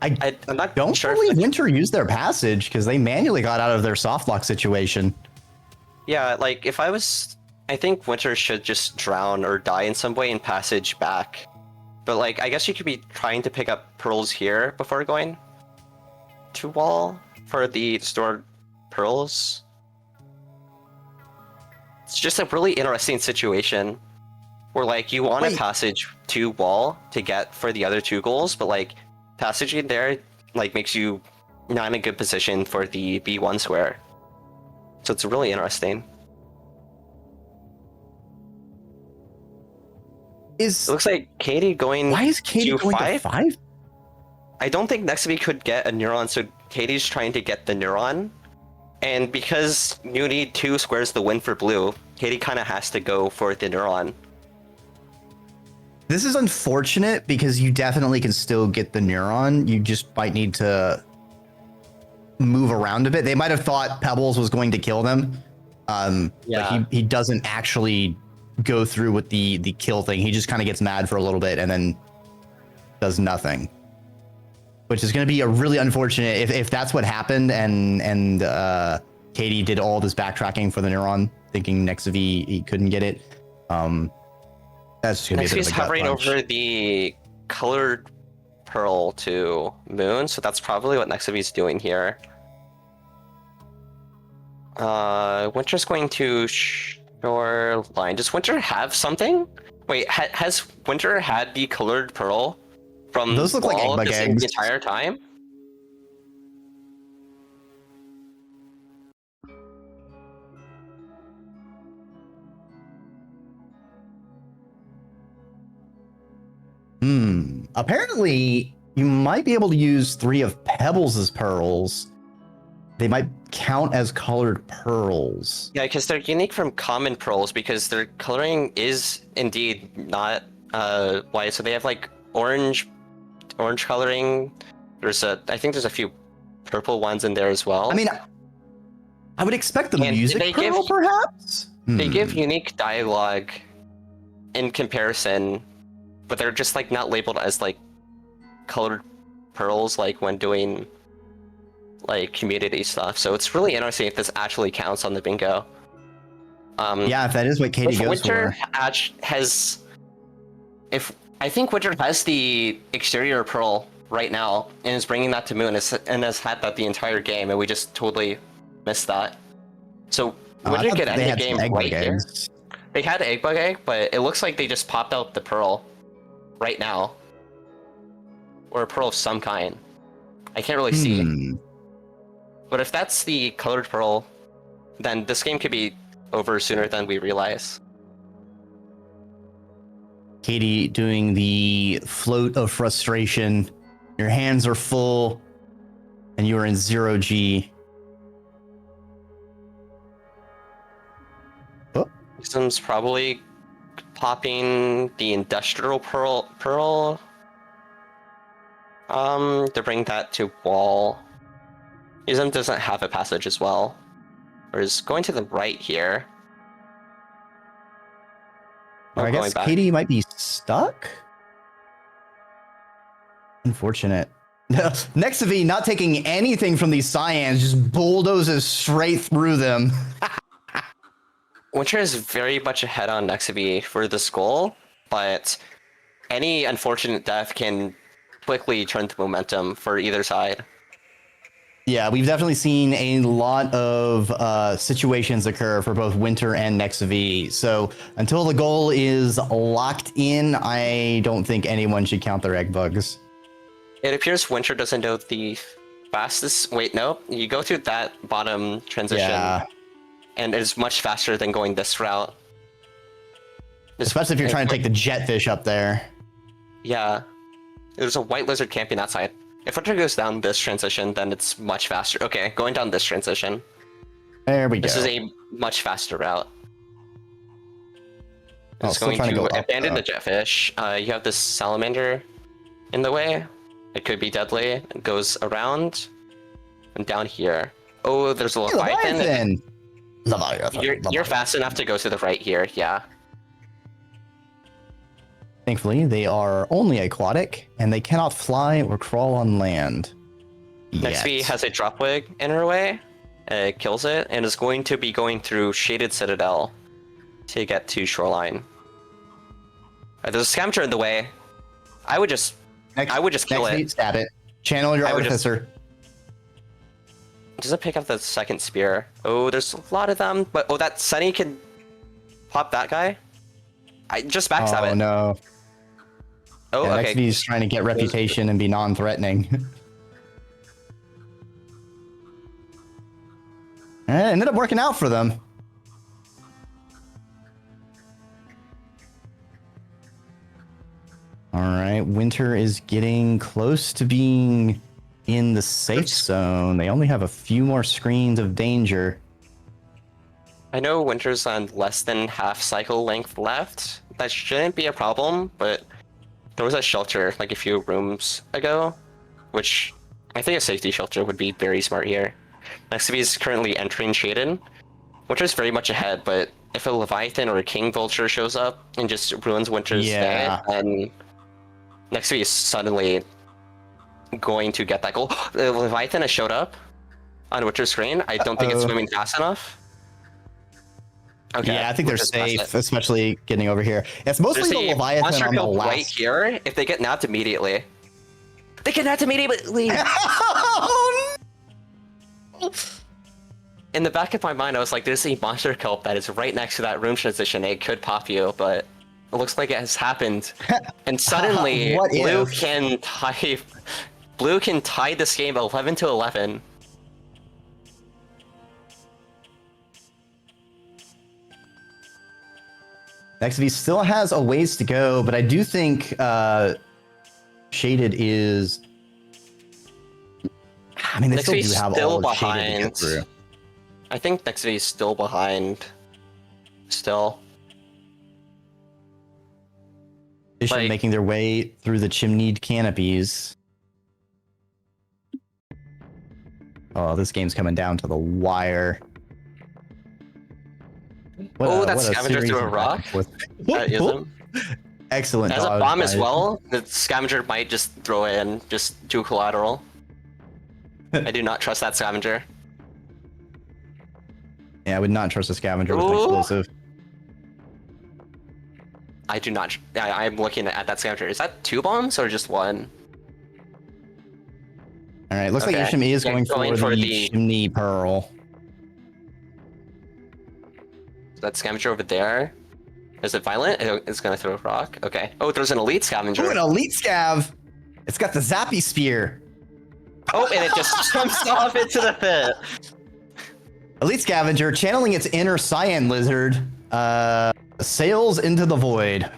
I'm not don't sure believe Winter used their passage because they manually got out of their soft lock situation. Yeah, like if I think Winter should just drown or die in some way and passage back. But like, I guess you could be trying to pick up pearls here before going to wall for the stored pearls. It's just a really interesting situation where like you want a passage to wall to get for the other 2 goals, but like passaging there like makes you not in a good position for the B1 square. So it's really interesting. It looks like Katie going. Why is Katie going to 5? I don't think Nextv could get a neuron, so Katie's trying to get the neuron. And because you need 2 squares to win for blue, Katie kind of has to go for the neuron. This is unfortunate because you definitely can still get the neuron. You just might need to move around a bit. They might have thought Pebbles was going to kill them. But he doesn't actually go through with the kill thing. He just kind of gets mad for a little bit and then does nothing, which is going to be a really unfortunate if that's what happened and Katie did all this backtracking for the neuron thinking next of he couldn't get it. That's going to be a bit of a gut hovering punch. over the colored pearl to Moon, so that's probably what Nextv doing here. Winter's going to Shoreline. Does Winter have something? Wait, has Winter had the colored pearl from those look like eggs the entire time? Apparently, you might be able to use 3 of Pebbles' pearls. They might count as colored pearls. Yeah, because they're unique from common pearls because their coloring is indeed not white. So they have like orange coloring. I think there's a few purple ones in there as well. I mean, I would expect the And music they pearl, perhaps? They give unique dialogue in comparison, but they're just like not labeled as like colored pearls like when doing like community stuff. So it's really interesting if this actually counts on the bingo. Yeah, if that is what Katie goes Winter for. If I think Winter has the exterior pearl right now and is bringing that to Moon and has had that the entire game, and we just totally missed that. So Winter could end the game right here. They had egg bug egg, but it looks like they just popped out the pearl right now, or a pearl of some kind. I can't really see. But if that's the colored pearl, then this game could be over sooner than we realize. Katie doing the float of frustration. Your hands are full, and you are in 0G. Oh. Wisdom's probably popping the industrial pearl. To bring that to wall. Wisdom doesn't have a passage as well. Or is going to the right here. Or I guess Katie might be stuck? Unfortunate. Nexavi not taking anything from these cyans, just bulldozes straight through them. Winter is very much ahead on Nexavi for this goal, but any unfortunate death can quickly turn the momentum for either side. Yeah, we've definitely seen a lot of situations occur for both Winter and Nexavi. So until the goal is locked in, I don't think anyone should count their egg bugs. It appears Winter doesn't know the fastest. Wait, no. You go through that bottom transition, and it's much faster than going this route. Especially if you're trying to take the jetfish up there. Yeah. There's a white lizard camping outside. If Winter goes down this transition, then it's much faster. Okay, going down this transition. There we go. This is a much faster route. It's going to abandon the jetfish. You have this salamander in the way. It could be deadly. It goes around and down here. Oh, there's a Leviathan. You're fast enough to go to the right here, yeah. Thankfully, they are only aquatic, and they cannot fly or crawl on land. Nexavi has a drop wig in her way. It kills it, and is going to be going through Shaded Citadel to get to Shoreline. There's a scavenger in the way. I would just kill it. Stab it. Channel your artificer. Does it pick up the second spear? Oh, there's a lot of them. But oh, that Sunny can pop that guy. I just backstab it. Oh no. Oh, yeah, okay. Nexavi's trying to get reputation and be non-threatening. It ended up working out for them. All right, Winter is getting close to being in the safe zone. They only have a few more screens of danger. I know Winter's on less than half cycle length left. That shouldn't be a problem, but there was a shelter like a few rooms ago, which I think a safety shelter would be very smart here. Nexavi is currently entering Shaded, Winter's very much ahead, but if a Leviathan or a King Vulture shows up and just ruins Winter's day, then Nexavi is suddenly going to get that goal. The Leviathan has showed up on Winter's screen. I don't think it's swimming fast enough. Okay, yeah, I think they're safe, especially getting over here. It's mostly the Leviathan on the last. Right here, if they get nabbed immediately. They get nabbed immediately! In the back of my mind, I was like, there's a monster kelp that is right next to that room transition. It could pop you, but it looks like it has happened. And suddenly, Blue can tie this game 11-11. Nexavi still has a ways to go, but I do think Shaded is. I mean, they still do have all of Shaded to get through. I think Nexavi is still behind. Still. Like, making their way through the chimneyed canopies. Oh, this game's coming down to the wire. Oh, that what a scavenger series threw a of rock. back and forth. Is him. Excellent As a dodge bomb by- as well, the scavenger might just throw it in, just do collateral. I do not trust that scavenger. Yeah, I would not trust a scavenger with an Ooh. explosive. I do not. I'm looking at that scavenger. Is that 2 bombs or just 1? All right, looks like Okay. Ishimi is Yeah, going for the chimney pearl. That scavenger over there. Is it violent? It's gonna throw a rock. Okay. Oh, there's an elite scavenger. Ooh, an elite scav. It's got the zappy spear. Oh, and it just jumps off into the pit. Elite scavenger channeling its inner cyan lizard, sails into the void.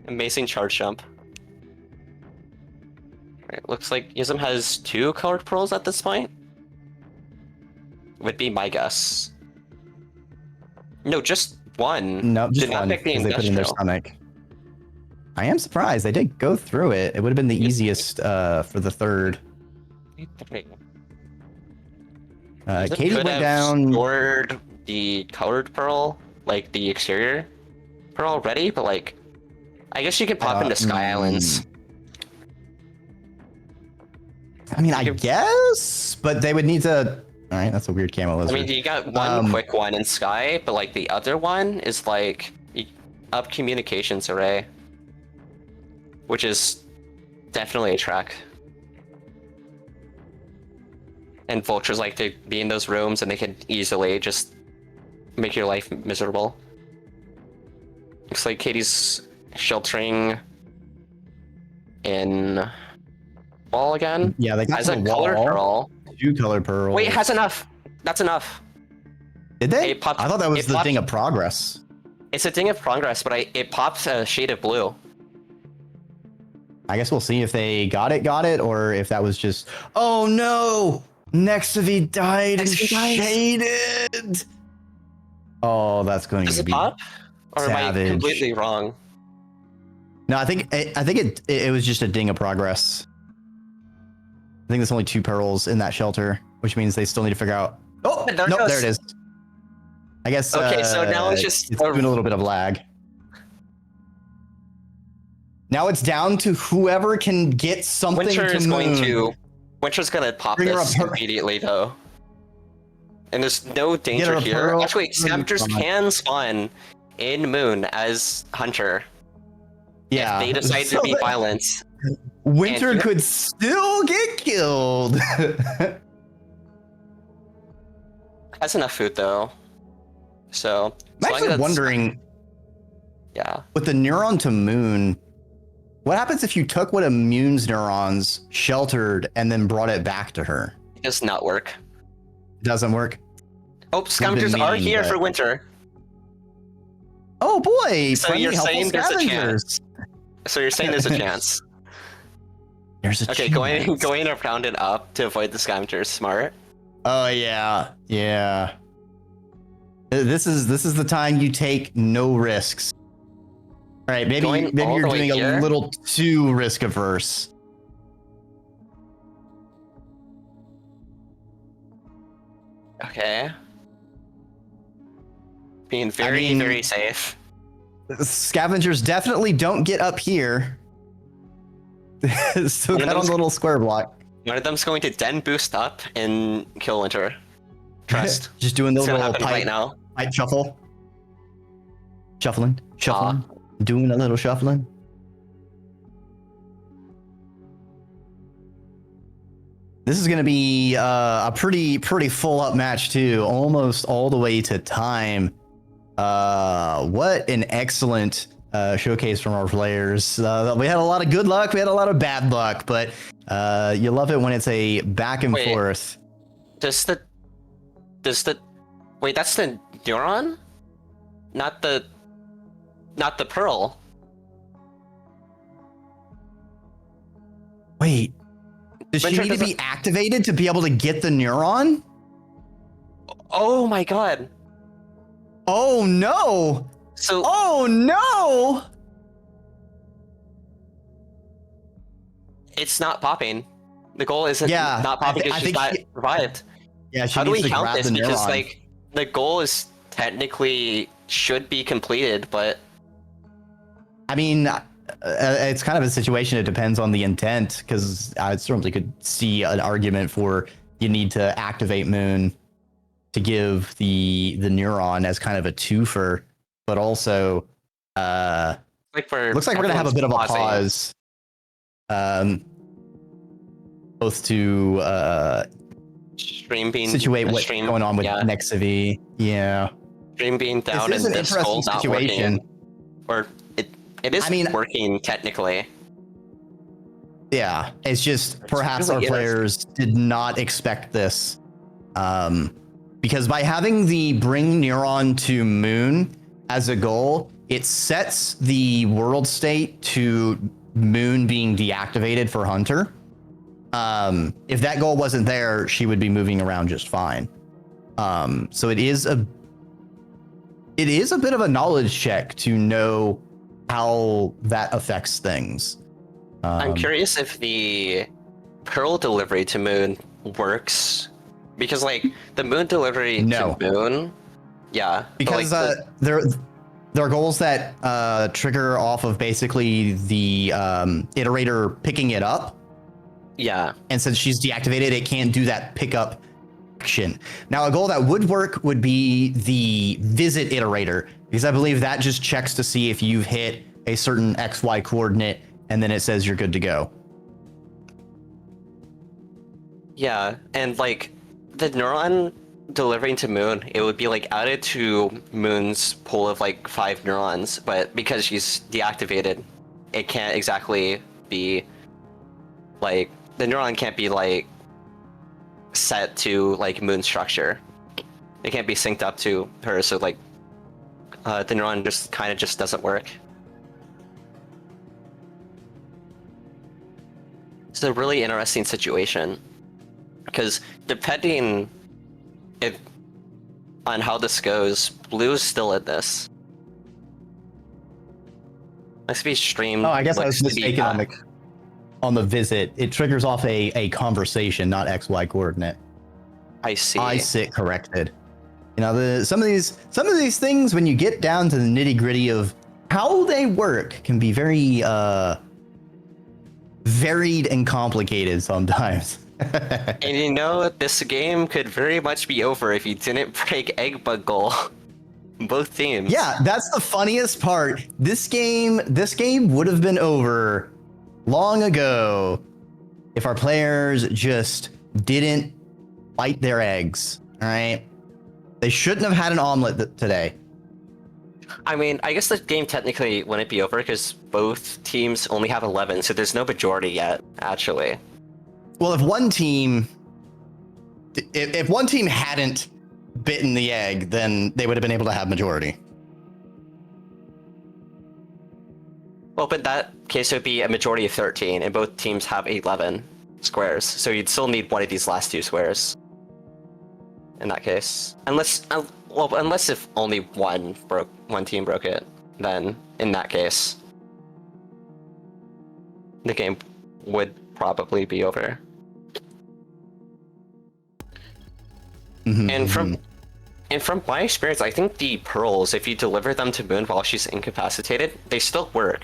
Amazing charge jump. Right, looks like Yism has 2 colored pearls at this point. Would be my guess. No, just 1. No, just Did not one pick the because they put it in their industrial. stomach. I am surprised they did go through it. It would have been the easiest for the third. Yism Katie could went have down. stored the colored pearl, like the exterior pearl already, but like, I guess you could pop into Sky Islands. I mean, I guess, but they would need to. All right, that's a weird camo I lizard. mean, you got one quick one in Sky, but like the other one is like up communications array, which is definitely a track. And vultures like to be in those rooms, and they can easily just make your life miserable. Looks like Katie's sheltering in wall again. Yeah, they got Has to a the colored wall. pearl. 2 color pearls. Wait, has enough. That's enough. Did they? It popped- I thought that was it the popped- thing of progress. It's a thing of progress, but it pops a shade of blue. I guess we'll see if they got it, or if that was just. Oh no! Nexavi died and Nexavi dies. shaded. Oh, that's going Does to it be pop? Or am I savage. completely wrong? No, I think it was just a ding of progress. I think there's only 2 pearls in that shelter, which means they still need to figure out. Oh, There it nope, goes. there it is. I guess. Okay, so now it's just doing a little bit of lag. Now it's down to whoever can get something Winter to is going moon. to. Winter's gonna pop Bring her this a pearl. immediately, though. And there's no danger a here. pearl. Actually, wait, scavengers Fine. can spawn in Moon as Hunter. Yeah, If they decide So to be violent. Winter And- could still get killed. Has enough food though. So. I'm as long as actually that's- wondering, Yeah. with the neuron to moon, what happens if you took one of Moon's neurons, sheltered, and then brought it back to her? It does not work. It doesn't work. Oh, scavengers are mean, here but- for Winter. Oh boy! So friendly, you're helpful saying there's a scavengers. So you're saying there's a chance. There's a Okay, chance. going around and up to avoid the scavengers, smart. Oh yeah, yeah. This is the time you take no risks. All right, maybe Going all you're the way doing here? a little too risk averse. Okay. Being very, mean- very safe. Scavengers definitely don't get up here. Still One of got on those- the little square block. One of them's going to then boost up and kill Winter. Trust. Just doing the It's gonna little happen right now. pipe shuffle. Shuffling. Doing a little shuffling. This is going to be a pretty full up match too, almost all the way to time. What an excellent showcase from our players. We had a lot of good luck, we had a lot of bad luck, but you love it when it's a back and Wait. forth. Does the wait, that's the neuron? Not the pearl. Wait, does she Winter need to be doesn't- activated to be able to get the neuron? Oh my god. Oh no! So Oh no! it's not popping. The goal isn't Yeah, not popping I because she's think not she- revived. Yeah, she How do needs we to count grab this? the Because neuron. like the goal is technically should be completed, but I mean, it's kind of a situation. It depends on the intent, because I certainly could see an argument for you need to activate Moon to give the neuron as kind of a twofer, but also like for looks like we're gonna have a bit of a pause. Both to stream being situate what's going on with Nexiv. Yeah. Stream being down This is and an this interesting goal not situation. working. Or it is working technically. Yeah, it's just perhaps our players did not expect this. Because by having the bring neuron to Moon as a goal, it sets the world state to Moon being deactivated for Hunter. If that goal wasn't there, she would be moving around just fine. So it is a bit of a knowledge check to know how that affects things. I'm curious if the Pearl delivery to Moon works, because like the Moon delivery to Moon, because there are goals that trigger off of basically the iterator picking it up. Yeah. And since she's deactivated, it can't do that pickup action. Now, a goal that would work would be the visit iterator, because I believe that just checks to see if you've hit a certain XY coordinate, and then it says you're good to go. Yeah, and like the neuron delivering to Moon, it would be like added to Moon's pool of like 5 neurons, but because she's deactivated, it can't exactly be like, the neuron can't be like set to like Moon structure. It can't be synced up to her, so like the neuron just kind of just doesn't work. It's a really interesting situation, because depending on how this goes, Blue's still in this. Must be streamed. Oh, I guess I was mistaken on the visit. It triggers off a conversation, not XY coordinate. I see. I sit corrected. You know, some of these things, when you get down to the nitty gritty of how they work, can be very varied and complicated sometimes. And you know, this game could very much be over if you didn't break Egg Bug Goal. Both teams. Yeah, that's the funniest part. This game would have been over long ago if our players just didn't bite their eggs. All right, they shouldn't have had an omelet today. I mean, I guess the game technically wouldn't be over because both teams only have 11, so there's no majority yet, actually. Well, if one team hadn't bitten the egg, then they would have been able to have majority. Well, but in that case, it would be a majority of 13, and both teams have 11 squares, so you'd still need one of these last 2 squares. In that case, unless if only one team broke it, then in that case, the game would probably be over. Mm-hmm, And from my experience, I think the pearls, if you deliver them to Moon while she's incapacitated, they still work.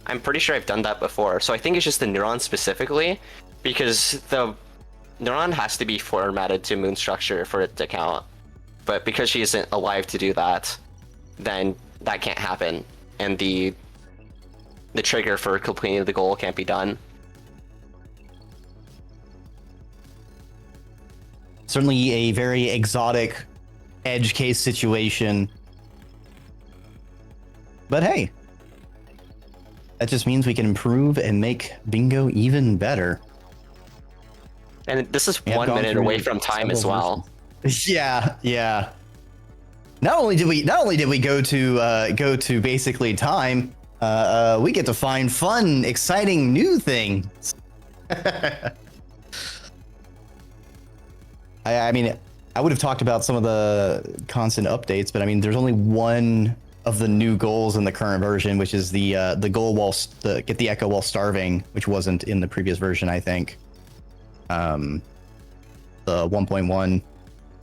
I'm pretty sure I've done that before. So I think it's just the neuron specifically, because the neuron has to be formatted to Moon structure for it to count. But because she isn't alive to do that, then that can't happen, and the trigger for completing the goal can't be done. Certainly a very exotic edge case situation. But hey, that just means we can improve and make bingo even better. And this is 1 minute away from time as well. Yeah. Not only did we go to basically time, we get to find fun, exciting new things. I mean, I would have talked about some of the constant updates, but I mean, there's only one of the new goals in the current version, which is the goal get the echo while starving, which wasn't in the previous version, I think. The 1.1.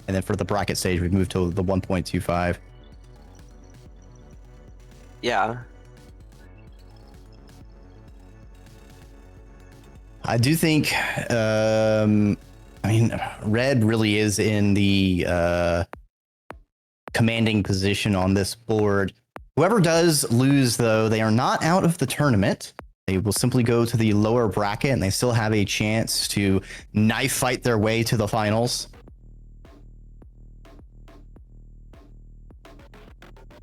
And then for the bracket stage, we've moved to the 1.25. Yeah. I do think, I mean, red really is in the commanding position on this board. Whoever does lose, though, they are not out of the tournament. They will simply go to the lower bracket, and they still have a chance to knife fight their way to the finals.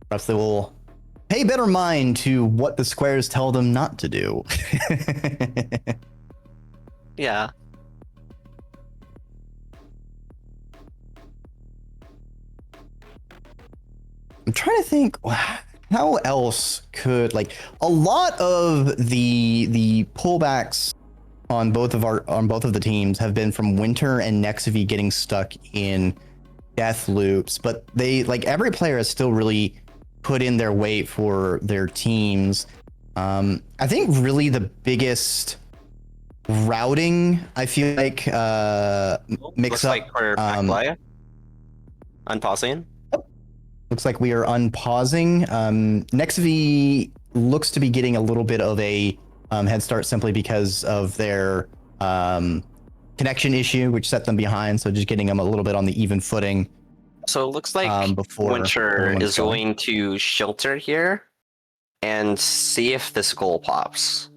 Perhaps they will pay better mind to what the squares tell them not to do. Yeah. I'm trying to think how else could, like, a lot of the pullbacks on both of the teams have been from Winter and Nexivy getting stuck in death loops, but they, like, every player has still really put in their weight for their teams. I think really the biggest routing, I feel like, mix Looks up. like we're back play. Unpausing. Looks like we are unpausing. Nexivy looks to be getting a little bit of a head start simply because of their connection issue, which set them behind. So just getting them a little bit on the even footing. So it looks like before Winter everyone's is going to shelter here and see if this goal pops.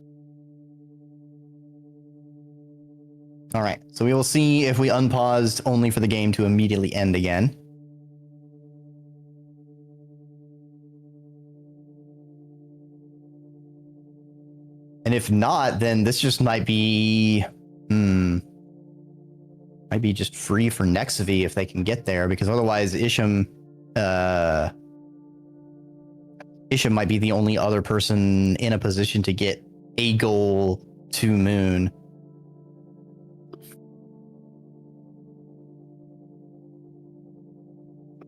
All right. So we will see if we unpaused only for the game to immediately end again. And if not, then this just might be, might be just free for Nexivy if they can get there, because otherwise Isham might be the only other person in a position to get a goal to Moon.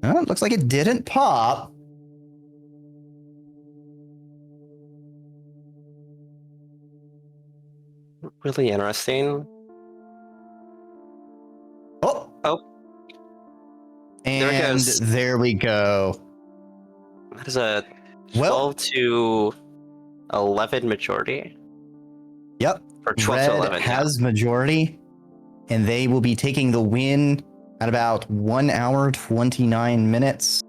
Oh, it looks like it didn't pop. Really interesting. Oh. And There it goes. there we go. That is a 12 to 11 majority. Yep. Or 12 Red to 11. has majority, and they will be taking the win at about 1 hour, 29 minutes,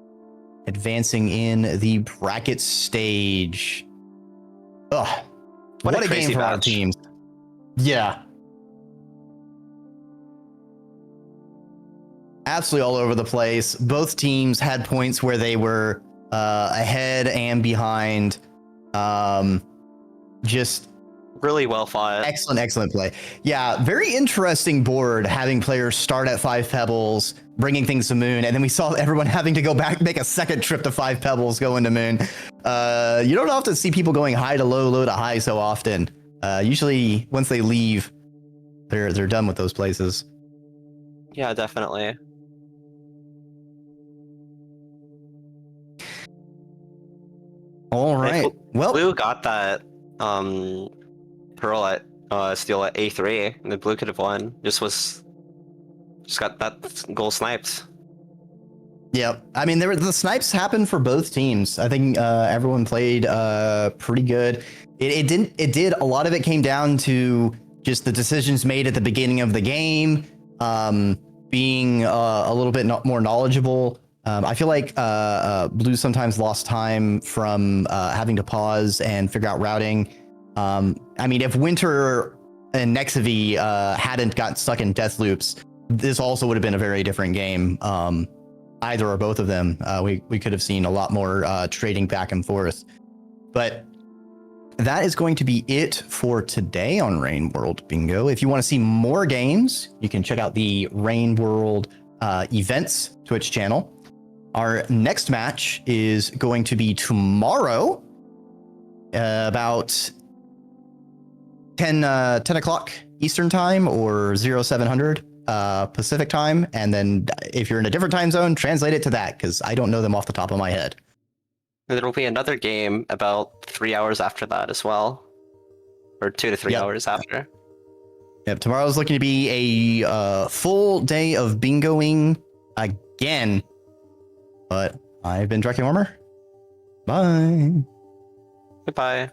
advancing in the bracket stage. Ugh. What a game for our teams. Yeah. Absolutely all over the place. Both teams had points where they were ahead and behind. Just really well fought. Excellent play. Yeah, very interesting board, having players start at 5 Pebbles, bringing things to Moon, and then we saw everyone having to go back, make a second trip to 5 Pebbles, go into Moon. You don't often see people going high to low, low to high so often. Usually, once they leave, they're done with those places. Yeah, definitely. All right. Well, Blue got that pearl at steal at A3, and the blue could have won. Just got that goal sniped. Yeah, I mean, the snipes happened for both teams. I think everyone played pretty good. It did. A lot of it came down to just the decisions made at the beginning of the game, being a little bit more knowledgeable. I feel like Blue sometimes lost time from having to pause and figure out routing. I mean, if Winter and Nexivy hadn't gotten stuck in death loops, this also would have been a very different game. Either or both of them, we could have seen a lot more trading back and forth. But that is going to be it for today on Rain World Bingo. If you want to see more games, you can check out the Rain World Events Twitch channel. Our next match is going to be tomorrow, about 10 o'clock Eastern time or 0700 Pacific time. And then if you're in a different time zone, translate it to that, because I don't know them off the top of my head. There will be another game about 3 hours after that as well, or 2 to 3 hours after. Yep, tomorrow's looking to be a full day of bingoing. again. But I've been Drecking Warmer. Bye. Goodbye.